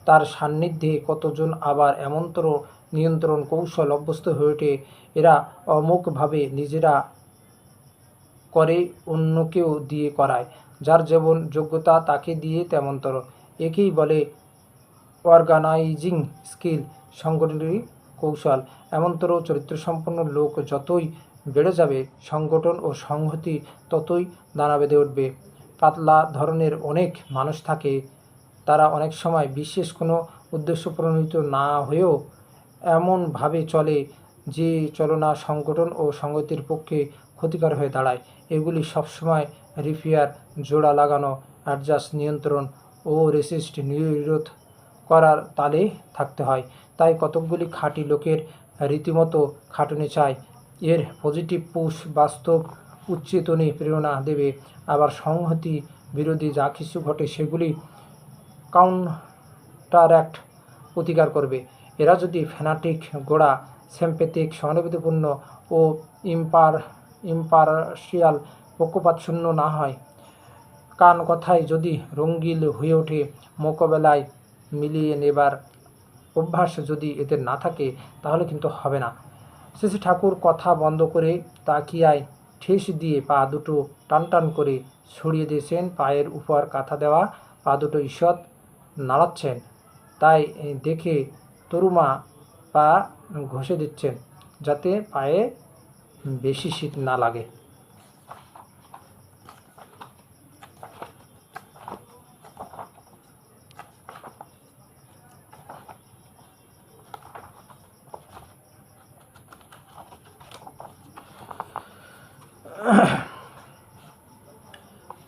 তার সান্নিধ্যে কতজন আবার এমনতর নিয়ন্ত্রণ কৌশল অভ্যস্ত হয়ে ওঠে, এরা অমোঘভাবে নিজেরা করে, অন্যকেও দিয়ে করায়। যার যেমন যোগ্যতা তাকে দিয়ে তেমনতর। একেই বলে অর্গানাইজিং স্কিল, সংগঠনের কৌশল। এমনতর চরিত্রসম্পন্ন লোক যতই বেড়ে যাবে, সংগঠন ও সংহতি ততই দানা বেঁধে উঠবে। পাতলা ধরনের অনেক মানুষ থাকে, তারা অনেক সময় বিশেষ কোনো উদ্দেশ্য প্রণোদিত না হয়েও এমনভাবে চলে যে চলনা সংগঠন ও সংগতির পক্ষে ক্ষতিকর হয়ে দাঁড়ায়। এগুলি সবসময় রিপেয়ার, জোড়া লাগানো, অ্যাডজাস্ট, নিয়ন্ত্রণ ও রেসিস্ট, নিরোধ করার তালে থাকতে হয়। তাই কতকগুলি খাঁটি লোকের রীতিমতো খাটুনি চাই। এর পজিটিভ পুশ বাস্তব উচ্চেতনে প্রেরণা দেবে, আবার সংহতি বিরোধী যা কিছু ঘটে সেগুলি কাউন্টারঅ্যাক্ট, প্রতিকার করবে। এরা যদি ফ্যানাটিক, গোড়া, সিম্প্যাথিক, সহানুভূতিপূর্ণ ও ইম্পারশিয়াল, পক্ষপাতশূন্য না হয়, কান কথায় যদি রঙ্গিল হয়ে ওঠে, মোকাবেলায় মিলিয়ে নেবার অভ্যাস যদি এদের না থাকে, তাহলে কিন্তু হবে না। শ্রী ঠাকুর কথা বন্ধ করে তাকিয়ায় ঠেস দিয়ে পা দুটো টানটান করে ছড়িয়ে দিয়েছেন। পায়ের উপর কাঁথা দেওয়া পা দুটো ঈষৎ নাড়াচ্ছেন, তাই দেখে তরুমা পা ঘষে দিচ্ছেন যাতে পায়ে বেশি শীত না লাগে।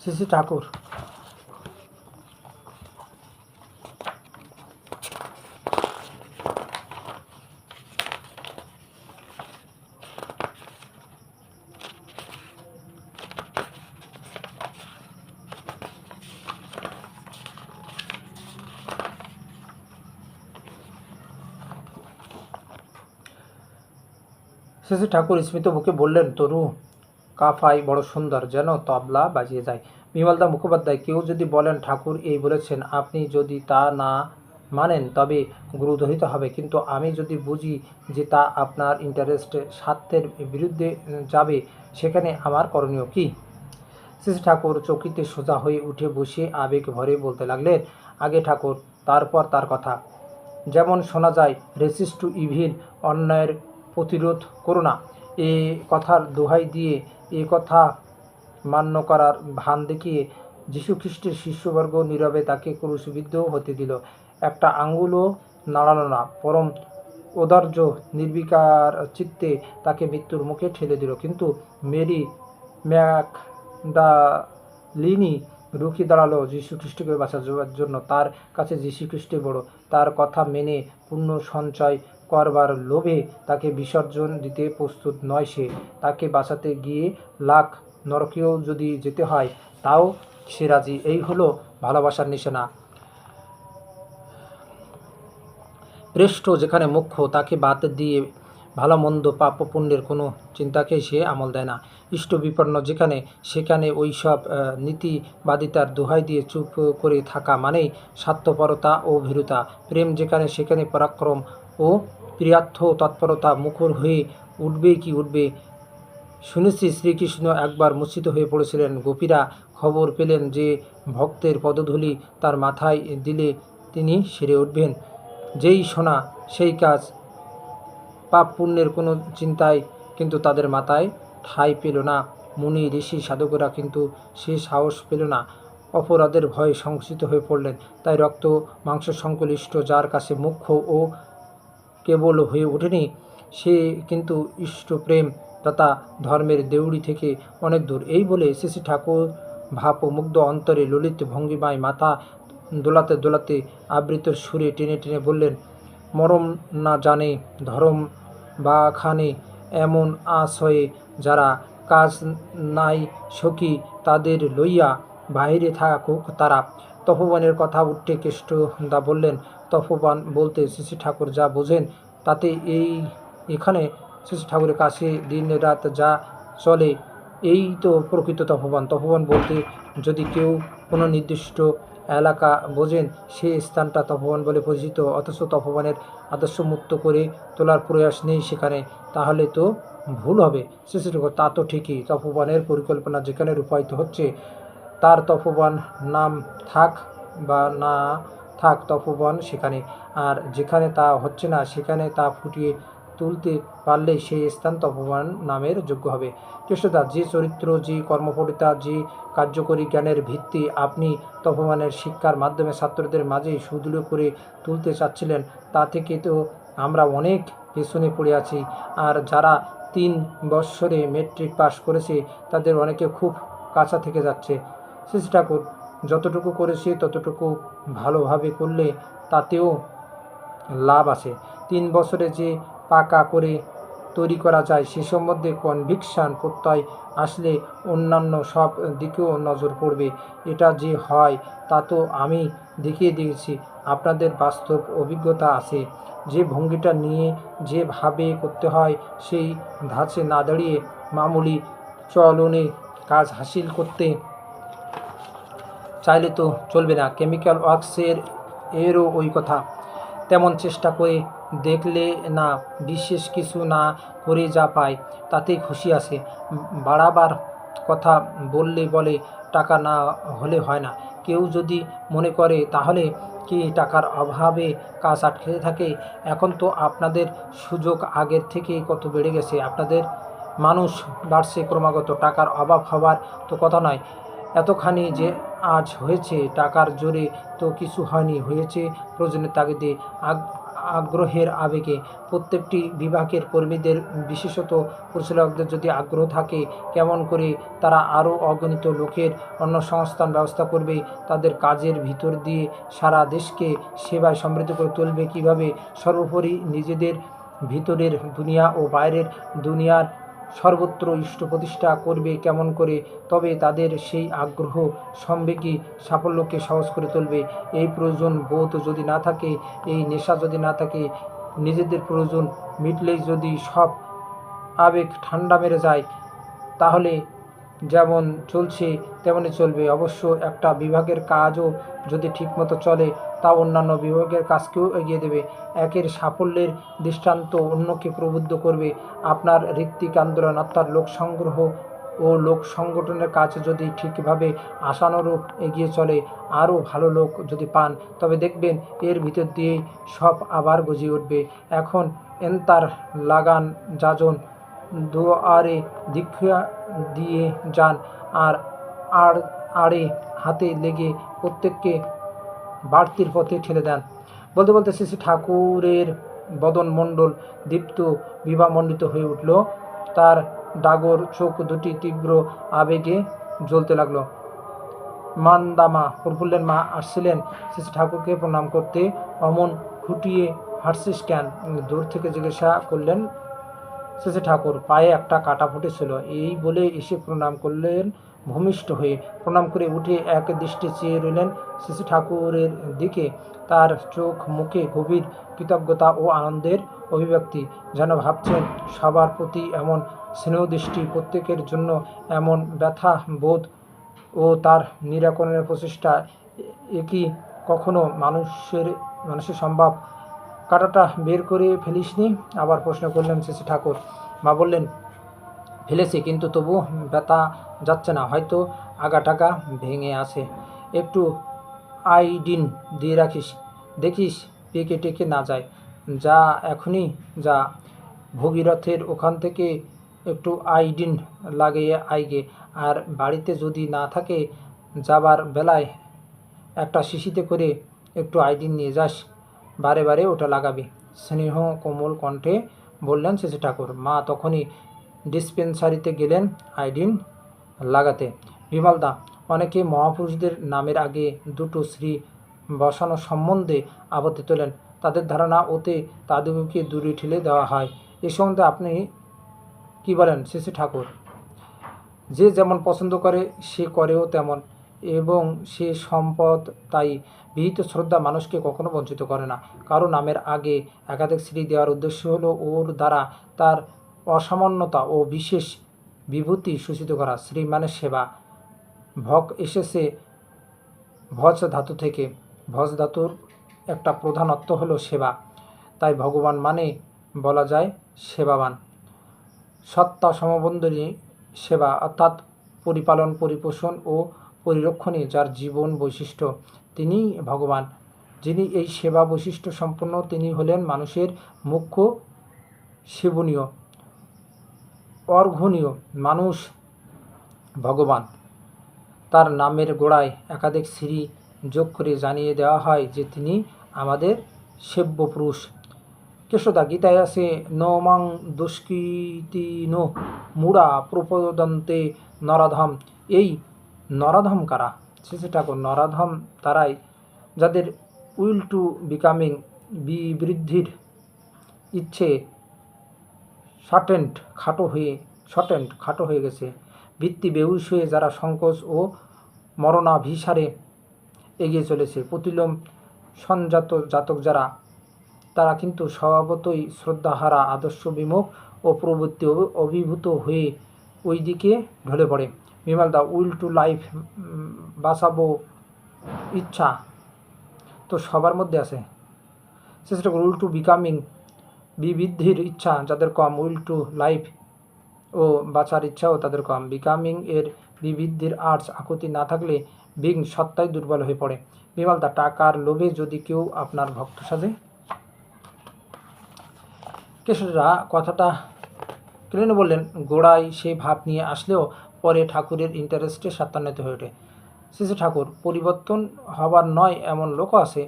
শ্রী ঠাকুর শ্রী ঠাকুর স্মিত মুখে বললেন, তরু, কাফাই বড় সুন্দর, যেন তবলা বাজিয়ে যায়। বিমলদা মুখোপাধ্যায়, কেউ যদি বলেন ঠাকুর এই বলেছেন, আপনি যদি তা না মানেন তবে গুরুদহিত হবে, কিন্তু আমি যদি বুঝি যে তা আপনার ইন্টারেস্টে স্বার্থের বিরুদ্ধে যাবে, সেখানে আমার করণীয় কি? শ্রী ঠাকুর চৌকিতে সোজা হয়ে উঠে বসে আবেগ ভরে বলতে লাগলেন, আগে ঠাকুর, তারপর তার কথা। যেমন শোনা যায়, রেসিস্ট টু ইভিল, অন্যায়ের প্রতিরোধ করো না, এ কথার দোহাই দিয়ে এ কথা মান্য করার ভান দেখিয়ে যীশুখ্রিস্টের শিষ্যবর্গ নীরবে তাকে ক্রুশবিদ্ধ হতে দিল। একটা আঙ্গুলও নাড়ালো না, পরম ঔদার্য নির্বিকার চিত্তে তাকে মৃত্যুর মুখে ঠেলে দিল। কিন্তু মেরি ম্যাগডালিনি রুখে দাঁড়ালো যীশুখ্রিস্টকে বাঁচাবার জন্য। তার কাছে যীশুখ্রিস্টই বড়। তার কথা মেনে পুণ্য সঞ্চয় করবার লোভে তাকে বিসর্জন দিতে প্রস্তুত নয় সে। তাকে বাঁচাতে গিয়ে লাখ নরকেও যদি যেতে হয় তাও সে রাজি। এই হলো ভালোবাসার নিশানা। প্রেষ্ঠ যেখানে মুখ্য, তাকে বাদ দিয়ে ভালো মন্দ পাপ পুণ্যের কোনো চিন্তাকেই সে আমল দেয় না। ইষ্ট বিপন্ন যেখানে, সেখানে ওই সব নীতিবাদিতার দোহাই দিয়ে চুপ করে থাকা মানেই স্বার্থপরতা ও ভীরুতা। প্রেম যেখানে, সেখানে পরাক্রম ও প্রিয়ার্থ তৎপরতা মুখর হয়ে উঠবেই কি উঠবে। শুনেছি শ্রীকৃষ্ণ একবার মূর্ছিত হয়ে পড়েছিলেন। গোপীরা খবর পেলেন যে ভক্তের পদধূলি তার মাথায় দিলে তিনি সেরে উঠবেন। যেই শোনা সেই কাজ। পাপ পুণ্যের কোনো চিন্তাই কিন্তু তাদের মাথায় ঠাঁই পেল না। মুনি ঋষি সাধকেরা কিন্তু সে সাহস পেল না। অপরাধের ভয়ে সংকুচিত হয়ে পড়লেন। তাই রক্ত মাংস সংকলিষ্ট যার কাছে মুখ্য ও কেবল হয়ে ওঠেনি, সে কিন্তু ইষ্টপ্রেম তথা ধর্মের দেউড়ি থেকে অনেক দূর। এই বলে শ্রী ঠাকুর ভাব মুগ্ধ অন্তরে ললিত ভঙ্গিমায় মাথা দোলাতে দোলাতে আবৃত সুরে টেনে টেনে বললেন, মরম না জানে ধরম বা খানে, এমন আশয়ে যারা কাজ নাই সখী, তাদের লইয়া বাহিরে থাকুক তারা। তপোবনের কথা উঠে কেষ্টদা বললেন, তপোবন বলতে শ্রী ঠাকুর যা বোঝেন তাতে এখানে শ্রী ঠাকুরের কাছে দিন রাত যা চলে এই তো প্রকৃত তপোবন। তপোবন বলতে যদি কেউ কোনো নির্দিষ্ট এলাকা বোঝেন, সে স্থানটা তপোবন বলে পরিচিত, অথচ তপোবনের আদর্শ মুক্ত করে তোলার প্রয়াস নেই সেখানে, তাহলে তো ভুল হবে। শ্রী ঠাকুর, তা তো ঠিকই, তপোবনের পরিকল্পনা যেখানে রূপায়িত হচ্ছে, তার তপোবন নাম থাক বা না থাক, তপোবন সেখানে। আর যেখানে তা হচ্ছে না, সেখানে তা ফুটিয়ে তুলতে পারলেই সেই স্থান তপোবন নামের যোগ্য হবে। কেষ্টদা, যে চরিত্র, যে কর্মপটুতা, যে কার্যকরী জ্ঞানের ভিত্তি আপনি তপোবনের শিক্ষার মাধ্যমে ছাত্রদের মাঝে সুদৃঢ় করে তুলতে চাচ্ছিলেন, তা থেকে তো আমরা অনেক পেছনে পড়ে আছি। আর যারা 3 বৎসরে মেট্রিক পাশ করেছে তাদের অনেকে খুব কাছা থেকে যাচ্ছে। শ্রী ঠাকুর, যতটুকু করেছে ততটুকু ভালোভাবে করলে তাতেও লাভ আছে। 3 বছরে যে পাকা করে তৈরি করা যায় সে সম্বন্ধে কনভিকশন প্রত্যয় আসলে অন্যান্য সব দিকেও নজর পড়বে। এটা যে হয় তা তো আমি দেখিয়ে দিয়েছি, আপনাদের বাস্তব অভিজ্ঞতা আছে। যে ভঙ্গিটা নিয়ে যেভাবে করতে হয় সেই ধাঁচে না দাঁড়িয়ে মামুলি চলনে কাজ হাসিল করতে চাইলে তো চলবে না। কেমিক্যাল ওয়ার্কসের এরও ওই কথা। তেমন চেষ্টা করে দেখলে না, বিশেষ কিছু না করে যা পায় তাতেই খুশি আছে। বাড়াবার কথা বললে বলে টাকা না হলে হয় না। কেউ যদি মনে করে তাহলে কি টাকার অভাবে কাজ আটকে থাকে? এখন তো আপনাদের সুযোগ আগের থেকেই কত বেড়ে গেছে। আপনাদের মানুষ বাড়ছে ক্রমাগত, টাকার অভাব হবার তো কথা নয়। এতখানি যে আজ হয়েছে টাকার জোরে তো কিছু হয়নি, হয়েছে প্রয়োজনের তাগিদে, আগ্রহের আবেগে। প্রত্যেকটি বিভাগের কর্মীদের, বিশেষত পরিচালকদের যদি আগ্রহ থাকে, কেমন করে তারা আরও অগণিত লোকের অন্নসংস্থান ব্যবস্থা করবে, তাদের কাজের ভিতর দিয়ে সারা দেশকে সেবায় সমৃদ্ধ করে তুলবে কীভাবে, সর্বোপরি নিজেদের ভিতরের দুনিয়া ও বাইরের দুনিয়ার সর্বত্র ইষ্ট প্রতিষ্ঠা করবে কেমন করে, তবে তাদের সেই আগ্রহ সম্বেগী সাফল্যকে সহজ করে তুলবে। এই প্রয়োজন বোধ যদি না থাকে, এই নেশা যদি না থাকে, নিজেদের প্রয়োজন মিটলেই যদি সব আবেগ ঠান্ডা মেরে যায়, তাহলে যেমন চলছে তেমনই চলবে। অবশ্য একটা বিভাগের কাজও যদি ঠিকমতো চলে তা অন্যান্য বিভাগের কাজকেও এগিয়ে দেবে। একের সাফল্যের দৃষ্টান্ত অন্যকে প্রবুদ্ধ করবে। আপনার ঋত্বিক আন্দোলন অর্থাৎ লোক সংগ্রহ ও লোক সংগঠনের কাজ যদি ঠিকভাবে আশানুরূপ এগিয়ে চলে, আরও ভালো লোক যদি পান, তবে দেখবেন এর ভিতর দিয়েই সব আবার গজিয়ে উঠবে। এখন এন্তার লাগান যাজন দুয়ারে দীক্ষা দিয়ে যান, আর আড়ে হাতে লেগে প্রত্যেককে বাড়তির পথে ঠেলে দেন। বলতে বলতে শ্রী শ্রী ঠাকুরের বদন মণ্ডল দীপ্ত বিভামণ্ডিত হয়ে উঠল। তার ডাগর চোখ দুটি তীব্র আবেগে জ্বলতে লাগলো। মানদামা প্রফুল্লের মা আসছিলেন শ্রী শ্রী ঠাকুরকে প্রণাম করতে। অমন খুঁটিয়ে হাঁটছিস কেন? দূর থেকে জিজ্ঞাসা করলেন শ্রী শ্রী ঠাকুর। পায়ে একটা কাটা ফুটেছিল, এই বলে এসে প্রণাম করলেন ভূমিষ্ঠ হয়ে। প্রণাম করে উঠে এক দৃষ্টি চেয়ে রইলেন শ্রী শ্রী ঠাকুরের দিকে। তার চোখ মুখে গভীর কৃতজ্ঞতা ও আনন্দের অভিব্যক্তি, যেন ভাবছেন সবার প্রতি এমন স্নেহদৃষ্টি, প্রত্যেকের জন্য এমন ব্যথা বোধ ও তার নিরাকরণের প্রচেষ্টা, এ কি কখনো মানুষের সম্ভব? কাঁটাটা বের করে ফেলিসনি? আবার প্রশ্ন করলেন শ্রী শ্রী ঠাকুর। মা বললেন, ফেলেছি, কিন্তু তবু ব্যথা যাচ্ছে না, হয়তো আগাটাকা ভেঙে আছে। একটু আইডিন দিয়ে রাখিস, দেখিস পেকে টেকে না যায়। যা এখনই যা, ভগীরথের ওখান থেকে একটু আইডিন লাগিয়ে আইগে। আর বাড়িতে যদি না থাকে, যাবার বেলায় একটা শিশিতে করে একটু আইডিন নিয়ে যাস, বারে বারে ওটা লাগাবি। স্নেহ কোমল কণ্ঠে বললেন শ্রী শ্রী ঠাকুর। মা তখনই ডিসপেন্সারিতে গেলেন আইডিন লাগাতে। বিমলদা, অনেকে মহাপুরুষদের নামের আগে দুটো শ্রী বসানো সম্বন্ধে আপত্তি তোলেন। তাদের ধারণা ওতে তাদেরকে দূরে ঠেলে দেওয়া হয়। এ সম্বন্ধে আপনি কি বলেন শ্রী শ্রী ঠাকুর? যে যেমন পছন্দ করে সে করেও তেমন, এবং সে সম্পদ তাই বিহিত শ্রদ্ধা মানুষকে কখনো বঞ্চিত করে না। কারো নামের আগে একাধিক শ্রী দেওয়ার উদ্দেশ্য হলো ওর দ্বারা তার অসামান্যতা ও বিশেষ বিভূতি সূচিত করা। শ্রী মানে সেবা। ভক এসেছে ভজ ধাতু থেকে। ভজ ধাতুর একটা প্রধান অর্থ হলো সেবা, তাই ভগবান মানে বলা যায় সেবাবান। সত্তা সমবন্ধনী সেবা অর্থাৎ পরিপালন, পরিপোষণ ও পরিরক্ষণে যার জীবন বৈশিষ্ট্য, তিনি ভগবান। যিনি এই সেবা বৈশিষ্ট্য সম্পন্ন, তিনি হলেন মানুষের মুখ্য সেবনীয়, অর্ঘনীয় মানুষ ভগবান। তার নামের গোড়ায় একাধিক শ্রী যোগ করে জানিয়ে দেওয়া হয় যে তিনি আমাদের সেব্য পুরুষ। কেশদা, গীতায় আছে ন মাং দুষ্কৃতি নো মূঢ়া প্রপদন্তে নরাধম। এই নরাধম কারা? শ্রী শ্রী ঠাকুর। নরাধম তারাই যাদের উইল টু বিকামিং, বিবৃদ্ধির ইচ্ছে শর্টেন্ড খাটো হয়ে গেছে। বৃত্তি বেহুশ হয়ে যারা সংকোচ ও মরণাভিসারে এগিয়ে চলেছে। প্রতিলোম সঞ্জাত জাতক যারা, তারা কিন্তু স্বভাবতই শ্রদ্ধাহারা, আদর্শ বিমুখ ও প্রবৃত্তি অভিভূত হয়ে ওই দিকে ঢলে পড়ে। বিমলদা, উইল টু লাইফ, বাঁচাবো ইচ্ছা তো সবার মধ্যে আছে। চেষ্টা করো। উইল টু বিকামিং, বিবৃদ্ধির ইচ্ছা যাদের কম, উইল টু লাইফ ও বাঁচার ইচ্ছাও তাদের কম। বিকামিং এর বিবৃদ্ধির আর্টস আকুতি না থাকলে বিং সত্তাই দুর্বল হয়ে পড়ে। বিমলদা, টাকার লোভে যদি কেউ আপনার ভক্ত সাজে? কেশররা কথাটা কেন বললেন, গোড়ায় সেই ভাব নিয়ে আসলেও পরে ঠাকুরের ইন্টারেস্টে সত্যান্বিত হয়ে ওঠে। শ্রী শ্রী ঠাকুর। পরিবর্তন হবার নয় এমন লোকও আছে।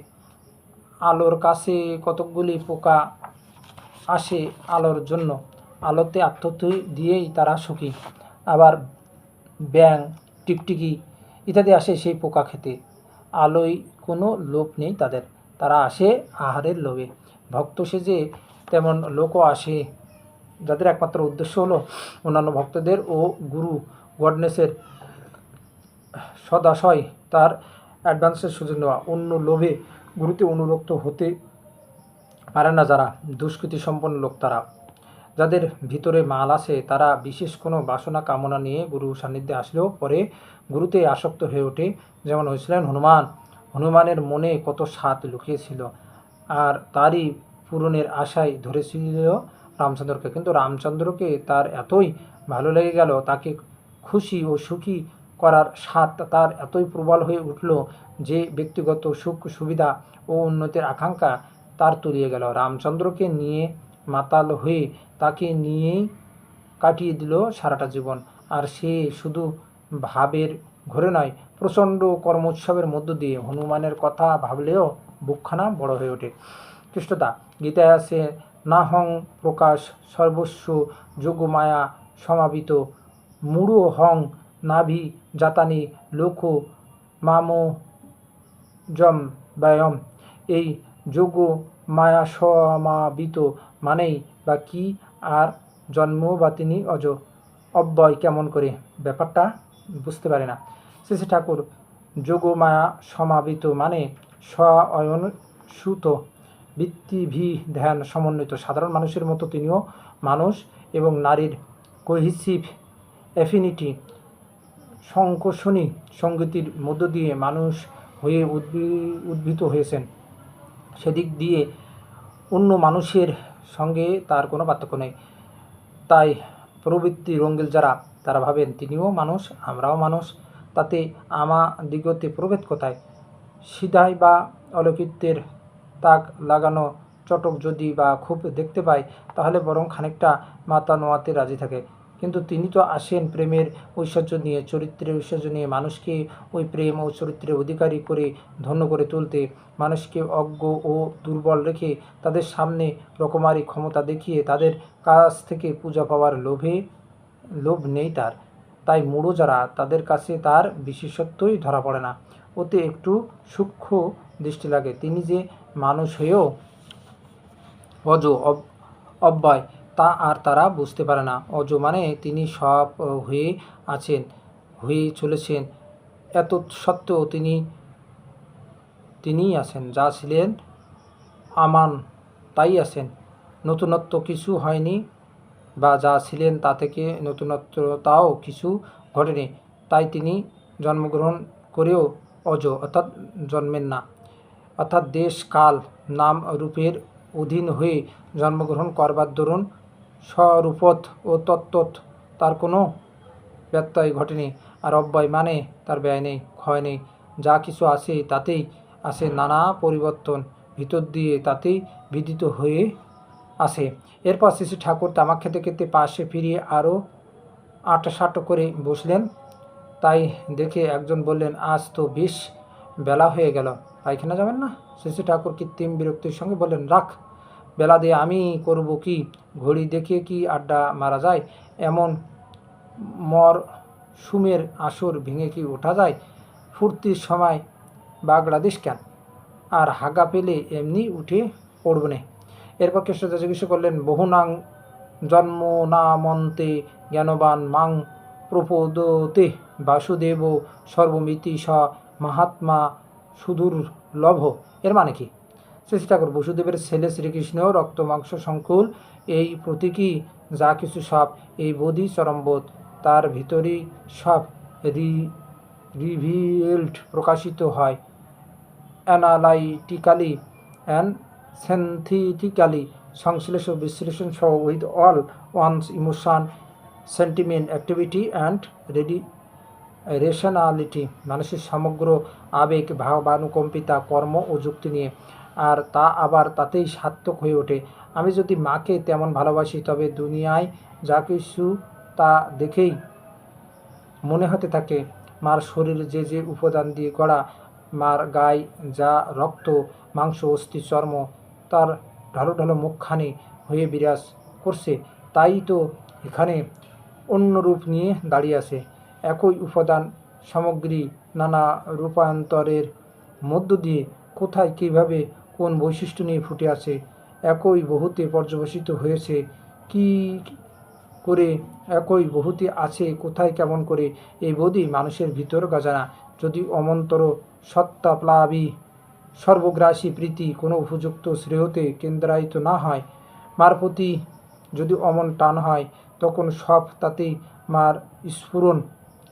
আলোর কাছে কতকগুলি পোকা আসে আলোর জন্য, আলোতে আত্মহত্যা দিয়েই তারা সুখী। আবার ব্যাং, টিকটিকি ইত্যাদি আসে সেই পোকা খেতে। আলোয় কোনো লোভ নেই তাদের, তারা আসে আহারের লোভে। ভক্ত সেজে তেমন লোকও আসে যাদের একমাত্র উদ্দেশ্য হলো অন্যান্য ভক্তদের ও গুরু গডনেসের সদাশয় তার অ্যাডভান্সের সুযোগ নেওয়া। অন্য লোভে গুরুতে অনুরক্ত হতে পারে না যারা দুষ্কৃতি সম্পন্ন লোক, যাদের ভিতরে মাল আছে তারা বিশেষ কোনো বাসনা কামনা নিয়ে গুরু সান্নিধ্যে আসলেও পরে গুরুতে আসক্ত হয়ে ওঠে, যেমন হয়েছিলেন হনুমান। হনুমানের মনে কত স্বাদ লুকিয়েছিল, আর তারই পূরণের আশায় ধরেছিল রামচন্দ্রকে। কিন্তু রামচন্দ্রকে তার এতই ভালো লেগে গেল, তাকে খুশি ও সুখী করার স্বাদ তার এতই প্রবল হয়ে উঠল যে ব্যক্তিগত সুখ সুবিধা ও উন্নতির আকাঙ্ক্ষা তার তলিয়ে গেল। রামচন্দ্রকে নিয়ে মাতাল হয়ে তাকে নিয়েই কাটিয়ে দিল সারাটা জীবন। আর সে শুধু ভাবের ঘরে নয়, প্রচণ্ড কর্মোৎসবের মধ্য দিয়ে হনুমানের কথা ভাবলেও বুকখানা বড় হয়ে ওঠে। কৃষ্ণদা গীতায় আছে, না হং প্রকাশ সর্বস্ব যোগমায়া সমাবিত মূঢ় হং নাভি জাতানি লোক মামো জম ব্যয়ম। এই যোগ মায়া সমাবিত মানেই বা কি, আর জন্ম বা তিনি অব্যয় কেমন করে, ব্যাপারটা বুঝতে পারে না। শ্রী ঠাকুর যোগ মায়া সমাবিত মানে স্বয়ন সুত বৃত্তিভি ধ্যান সমন্বিত। সাধারণ মানুষের মতো তিনিও মানুষ এবং নারীর কোহিসিভ অ্যাফিনিটি সংকোষণী সংগতির মধ্য দিয়ে মানুষ হয়ে উদ্ভূত হয়েছেন। সেদিক দিয়ে অন্য মানুষের সঙ্গে তার কোনো পার্থক্য নেই। তাই প্রবৃত্তি রঙ্গিল যারা, তারা ভাবেন তিনিও মানুষ, আমরাও মানুষ, তাতে আমাদিগতে প্রভেদ কোথায়? সিধাই বা অলৌকিত্যের তাক লাগানো চটক যদি বা খুব দেখতে পায়, তাহলে বরং খানিকটা মাথা নোয়াতে রাজি থাকে। কিন্তু তিনি তো আসেন প্রেমের ঐশ্বর্য নিয়ে, চরিত্রের ঐশ্বর্য নিয়ে, মানুষকে ওই প্রেম ও চরিত্রের অধিকারী করে ধন্য করে তুলতে, মানুষকে অজ্ঞ ও দুর্বল রেখে তাদের সামনে রকমারি ক্ষমতা দেখিয়ে তাদের কাছ থেকে পূজা পাওয়ার লোভ নেই তার। তাই মূঢ় যারা, তাদের কাছে তার বিশেষত্বই ধরা পড়ে না, ওতে একটু সূক্ষ্ম দৃষ্টি লাগে। তিনি যে মানুষ হয়েও অব্যয় তা আর তারা বুঝতে পারে না। অজ মানে তিনি সব হয়ে আছেন, হয়ে চলেছেন, এত সত্ত্বেও তিনিই আছেন। যা ছিলেন আমান তাই আছেন, নতুনত্ব কিছু হয়নি, বা যা ছিলেন তা থেকে নতুনত্বতাও কিছু ঘটেনি। তাই তিনি জন্মগ্রহণ করেও অজ অর্থাৎ জন্মেন না, অর্থাৎ দেশ কাল নাম রূপের অধীন হয়ে জন্মগ্রহণ করবার দরুন স্বরূপত ও তত্ত্বত তার কোনো ব্যত্যয় ঘটেনি। আর অব্যয় মানে তার ব্যয় নেই, ক্ষয় নেই, যা কিছু আসে তাতেই আসে নানা পরিবর্তন, ভিতর দিয়ে তাতেই বিদিত হয়ে আসে। এরপর শ্রী ঠাকুর তামাক খেতে খেতে পাশে ফিরিয়ে আরও আঁটাসাঁটো করে বসলেন। তাই দেখে একজন বললেন, আজ তো বেশ বেলা হয়ে গেল, পায়খানা যাবেন না? শ্রী ঠাকুর কৃত্রিম বিরক্তির সঙ্গে বললেন, রাখ, বেলা দিয়ে আমি করব কি? ঘড়ি দেখে কি আড্ডা মারা যায়? এমন মরশুমের আসর ভেঙে কি ওঠা যায়? ফুর্তির সময় বাগড়া দিস কেন? আর হাগা পেলে এমনি উঠে পড়বনে। এরপর কৃষ্ণদা জিজ্ঞাসা করলেন, বহুনাং জন্ম নামন্তে জ্ঞানবান মাং প্রপোদতে বাসুদেব সর্বমিতি স মহাত্মা সুদুর্লভ। এর মানে কি? শ্রী ঠাকুর, বসুদেবের ছেলে শ্রীকৃষ্ণ রক্ত মাংস সংকুল, এই প্রতীকী যা কিছু সব, এই বোধই চরমবোধ, তার ভিতরেই সব রিভিল্ড প্রকাশিত হয়, অ্যানালাইটিক্যালি অ্যান্ড সিনথেটিক্যালি, সংশ্লেষ বিশ্লেষণ সহ, with all one's emotion, sentiment, activity and rationality, মানুষের সমগ্র আবেগ, ভাবানুকম্পিতা, কর্ম ও যুক্তি নিয়ে, আর তা আবার তাতেই সার্থক হয়ে ওঠে। আমি যদি মাকে তেমন ভালোবাসি, তবে দুনিয়ায় যা কিছু তা দেখেই মনে হতে থাকে মার শরীর যে যে উপাদান দিয়ে গড়া, মার গায়ে যা রক্ত মাংস অস্থি চর্ম, তার ঢালো ঢালো মুখখানি হয়ে বিরাজ করছে, তাই তো এখানে অন্য রূপ নিয়ে দাঁড়িয়ে আছে। একই উপাদান সামগ্রী নানা রূপান্তরের মধ্য দিয়ে কোথায় কীভাবে কোন বৈশিষ্ট্য নিয়ে ফুটে আছে, একই বহুতে পর্যবসিত হয়েছে কি করে, একই বহুতে আছে কোথায় কেমন করে, এই বোধই মানুষের ভিতর গজানা। যদি অমন্তর সত্তাপ্লাবী সর্বগ্রাসী প্রীতি কোনো উপযুক্ত শ্রেয়তে কেন্দ্রায়িত না হয়, মার প্রতি যদি অমন টান হয় তখন সব তাতেই মার স্ফুরণ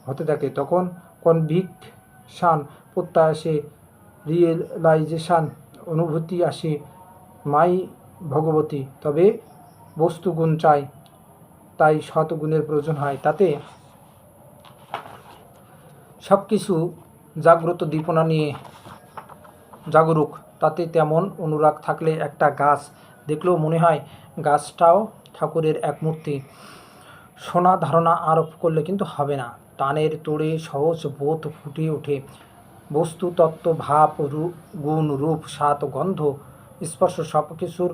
হতে থাকে। তখন কনভিকশান, প্রত্যয় আসে, রিয়েলাইজেশান, অনুভূতি আসে, মাই ভগবতী। তবে বস্তুগুণ চাই, তাই সৎগুণের প্রয়োজন হয়। তাতে সব কিছু জাগ্রত দীপনা নিয়ে জাগরুক। তাতে তেমন অনুরাগ থাকলে একটা গাছ দেখলেও মনে হয় গাছটাও ঠাকুরের এক মূর্তি। সোনা ধারণা আরোপ করলে কিন্তু হবে না। টানের তোড়ে সহজ বোধ ফুটে ওঠে। বস্তু, তত্ত্ব, ভাব, গুণ, রূপ, স্বাদ, গন্ধ, স্পর্শ সব কিছুর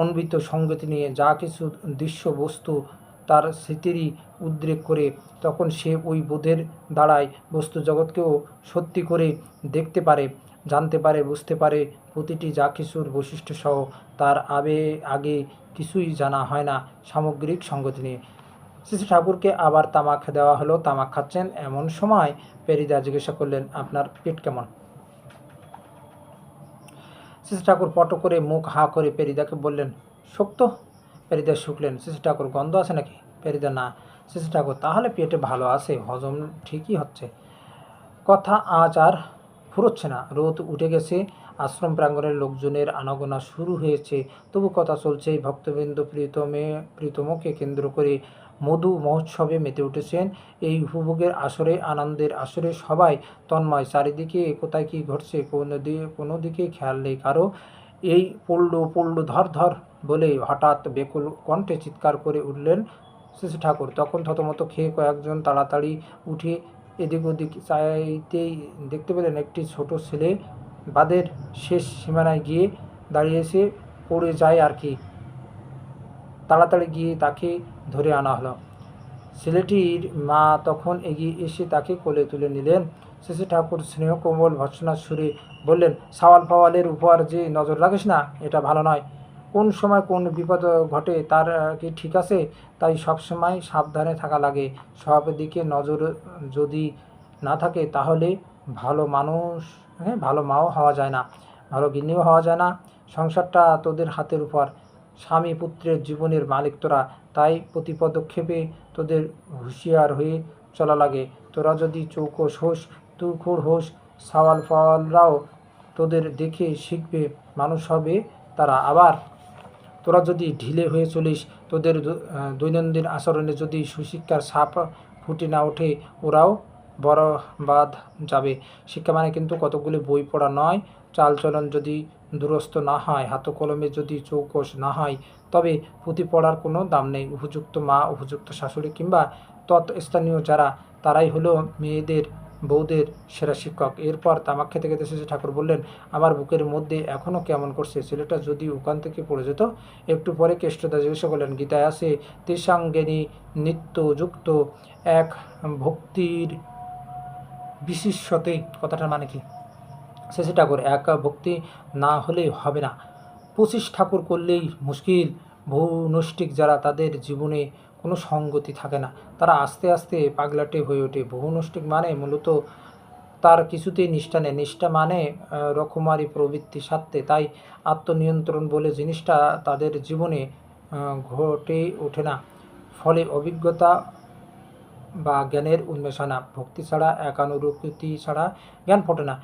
অন্বিত সঙ্গতি নিয়ে যা কিছু দৃশ্য বস্তু তার স্মৃতিরই উদ্রেক করে, তখন সে ওই বোধের দ্বারাই বস্তু জগৎকেও সত্যি করে দেখতে পারে, জানতে পারে, বুঝতে পারে। প্রতিটি যা কিছুর বৈশিষ্ট্যসহ তার আগে কিছুই জানা হয় না সামগ্রিক সঙ্গতি নিয়ে। শ্রী ঠাকুরকে আবার তামাক দেওয়া হলো। তামাক খাচ্ছেন এমন সময় পেরিদা জিজ্ঞাসা করলেন, আপনার পেট কেমন? শ্রী ঠাকুর পট করে মুখ হা করে পেরিদাকে বললেন, শক্ত। পেরিদা শুকলেন। শ্রী ঠাকুর, গন্ধ আছে নাকি? পেরিদা, না। শ্রী ঠাকুর, তাহলে পেটে ভালো আছে, হজম ঠিকই হচ্ছে। কথা আজ আর ফুরোচ্ছে না। রোদ উঠে গেছে, আশ্রম প্রাঙ্গণের লোকজনের আনাগোনা শুরু হয়েছে, তবু কথা চলছে। ভক্তবৃন্দ প্রীতমকে কেন্দ্র করে মধু মহোৎসবে মেতে উঠেছেন। এই উপভোগের আসরে, আনন্দের আসরে সবাই তন্ময়। চারিদিকে কোথায় কী ঘটছে কোনো দিকে খেয়াল নেই কারো। এই পড়লো ধর ধর বলে হঠাৎ বেকুল কণ্ঠে চিৎকার করে উঠলেন শ্রী ঠাকুর। তখন থতমত খেয়ে কয়েকজন তাড়াতাড়ি উঠে এদিক ওদিক চাইতেই দেখতে পেলেন একটি ছোট ছেলে বাঁধের শেষ সীমানায় গিয়ে দাঁড়িয়েছে। পড়ে যায় আর কি। তাড়াতাড়ি গিয়ে তাকে ধরে আনা হলো। ছেলেটির মা তখন এগিয়ে এসে তাকে কোলে তুলে নিলেন। শ্রী ঠাকুর স্নেহ কোমল ভর্ৎসনার সুরে বললেন, সাওয়াল ফাওয়ালের উপর যে নজর রাখিস না, এটা ভালো নয়। কোন সময় কোন বিপদ ঘটে তার কি ঠিক আছে? তাই সবসময় সাবধানে থাকা লাগে। সব দিকে নজর যদি না থাকে তাহলে ভালো মানুষ, ভালো মাও হওয়া যায় না, ভালো গিন্নিও হওয়া যায় না। সংসারটা তোদের হাতের উপর। স্বামী পুত্রের জীবনের মালিক তোরা, তাই প্রতি পদক্ষেপে তোদের হুঁশিয়ার হয়ে চলা লাগে। তোরা যদি চৌকস হোস, তুখোড় হোস, সাওয়াল ফাওয়ালরাও তোদের দেখে শিখবে, মানুষ হবে তারা। আবার তোরা যদি ঢিলে হয়ে চলিস, তোদের দৈনন্দিন আচরণে যদি সুশিক্ষার ছাপ ফুটে না ওঠে, ওরাও বরবাদ যাবে। শিক্ষা মানে কিন্তু কতগুলি বই পড়া নয়। চালচলন যদি দুরস্ত না হয়, হাতে কলমে যদি চৌকস না হয়, তবে পুঁথি পড়ার কোনো দাম নেই। উপযুক্ত মা, উপযুক্ত শাশুড়ি কিংবা তৎস্থানীয় যারা, তারাই হলো মেয়েদের, বউদের সেরা শিক্ষক। এরপর তামাক খেতে খেতে শেষে ঠাকুর বললেন, আমার বুকের মধ্যে এখনও কেমন করছে। ছেলেটা যদি ওখান থেকে পড়ে যেত। একটু পরে কেষ্টদা জিজ্ঞাসা করলেন, গীতায় আছে তেসাঙ্গেনী নিত্যযুক্ত এক ভক্তির বিশিষ্যতে, কথাটার মানে কি? শেষে ঠাকুর, এক ভক্তি না হলে হবে না, 25 ঠাকুর করলেই মুশকিল। বহু নৈষ্ঠিক যারা, তাদের জীবনে কোনো সঙ্গতি থাকে না, তারা আস্তে আস্তে পাগলাটে হয়ে ওঠে। বহু নৈষ্ঠিক মানে মূলত তার কিছুতেই নিষ্ঠা নেই। নিষ্ঠা মানে রকমারি প্রবৃত্তি সারতে। তাই আত্মনিয়ন্ত্রণ বলে জিনিসটা তাদের জীবনে ঘটে ওঠে না। ফলে অভিজ্ঞতা বা জ্ঞানের উন্মেষ হয় না। ভক্তি ছাড়া, একানুরক্তি ছাড়া জ্ঞান ফোটে না।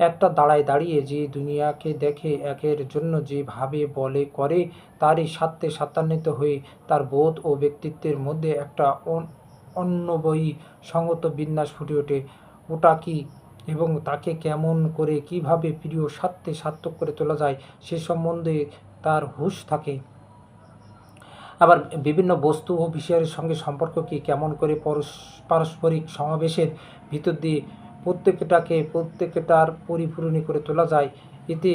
একটা দাঁড়িয়ে যে দুনিয়াকে দেখে, একের জন্য যে ভাবে, বলে, করে, তারই স্বার্থে স্বার্থান্বিত হয়ে তার বোধ ও ব্যক্তিত্বের মধ্যে একটা অন্যবয়ী সঙ্গত বিন্যাস ফুটে ওঠে। ওটা কি এবং তাকে কেমন করে, কিভাবে প্রিয় স্বার্থে সার্থক করে তোলা যায়, সে সম্বন্ধে তার হুঁশ থাকে। আবার বিভিন্ন বস্তু ও বিষয়ের সঙ্গে সম্পর্ক কি, কেমন করে পারস্পরিক সমাবেশের ভিতর দিয়ে প্রত্যেকটার পরিপূরণী করে তোলা যায়, এতে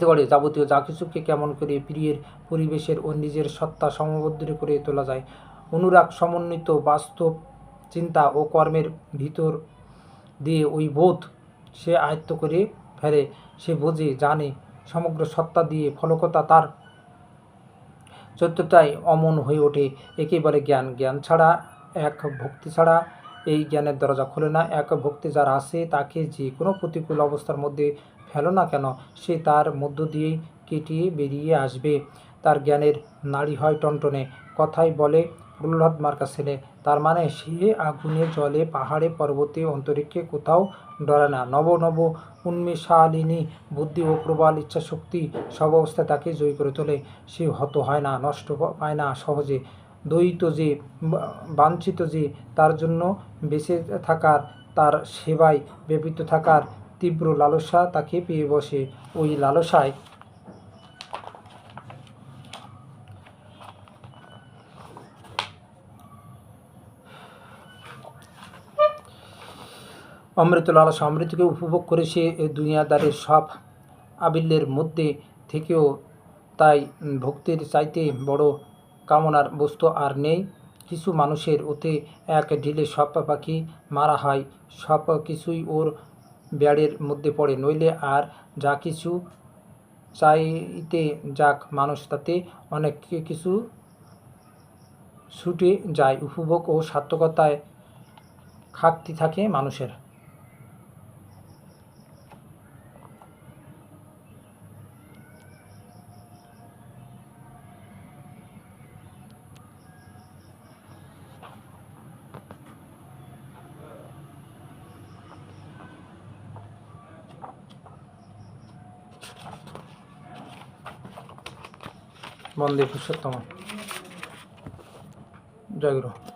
গড়ে যাবতীয় যা কিছুকে কেমন করে প্রিয়ের, পরিবেশের ও নিজের সত্তা সমবদ্ধ করে তোলা যায়। অনুরাগ সমন্বিত বাস্তব চিন্তা ও কর্মের ভিতর দিয়ে ওই বোধ সে আয়ত্ত করে ফেলে। সে বোঝে, জানে, সমগ্র সত্তা দিয়ে ফলকতা তার চরিত্রটাই অমন হয়ে ওঠে। একেই বলে জ্ঞান। জ্ঞান ছাড়া, এক ভক্তি ছাড়া এই জ্ঞানের দরজা খোলে না। এক ভক্তি যার আছে, তাকে যে কোনো প্রতিকূল অবস্থার মধ্যে ফেলো না কেন, সে তার মধ্য দিয়েই কেটিয়ে বেরিয়ে আসবে। তার জ্ঞানের নাড়ি হয় টনটনে। কথাই বলে প্রহ্লাদ মার্কা ছেলে, তার মানে সে আগুনে জলে পাহাড়ে পর্বতে অন্তরিক্ষে কোথাও ডরে না। নব নব উন্মেষালিনী বুদ্ধি ও প্রবল ইচ্ছাশক্তি সব অবস্থায় তাকে জয়ী করে তোলে। সে হত হয় না, নষ্ট পায় না সহজে। দ্বৈত যে, বাঞ্ছিত যে, তার জন্য বেঁচে থাকার, তার সেবায় ব্যাপৃত থাকার তীব্র লালসা তাকে পেয়ে বসে। ওই লালসায় অমৃত লালসা, অমৃতকে উপভোগ করে সে দুনিয়াদারের সব আবিল্যের মধ্যে থেকেও তাই ভক্তির চাইতে বড় কামনার বস্তু আর নেই। কিছু মানুষের ওতে এক ঢিলে সব পাখি মারা হয়, সব কিছুই ওর ব্যাড়ের মধ্যে পড়ে, নইলে আর যা কিছু চাইতে যাক মানুষ তাতে অনেক কিছু ছুটে যায়। উপভোগ ও সার্থকতায় খাকতি থাকে মানুষের। বন্দে পুরুষোত্তম। জয় গুরু।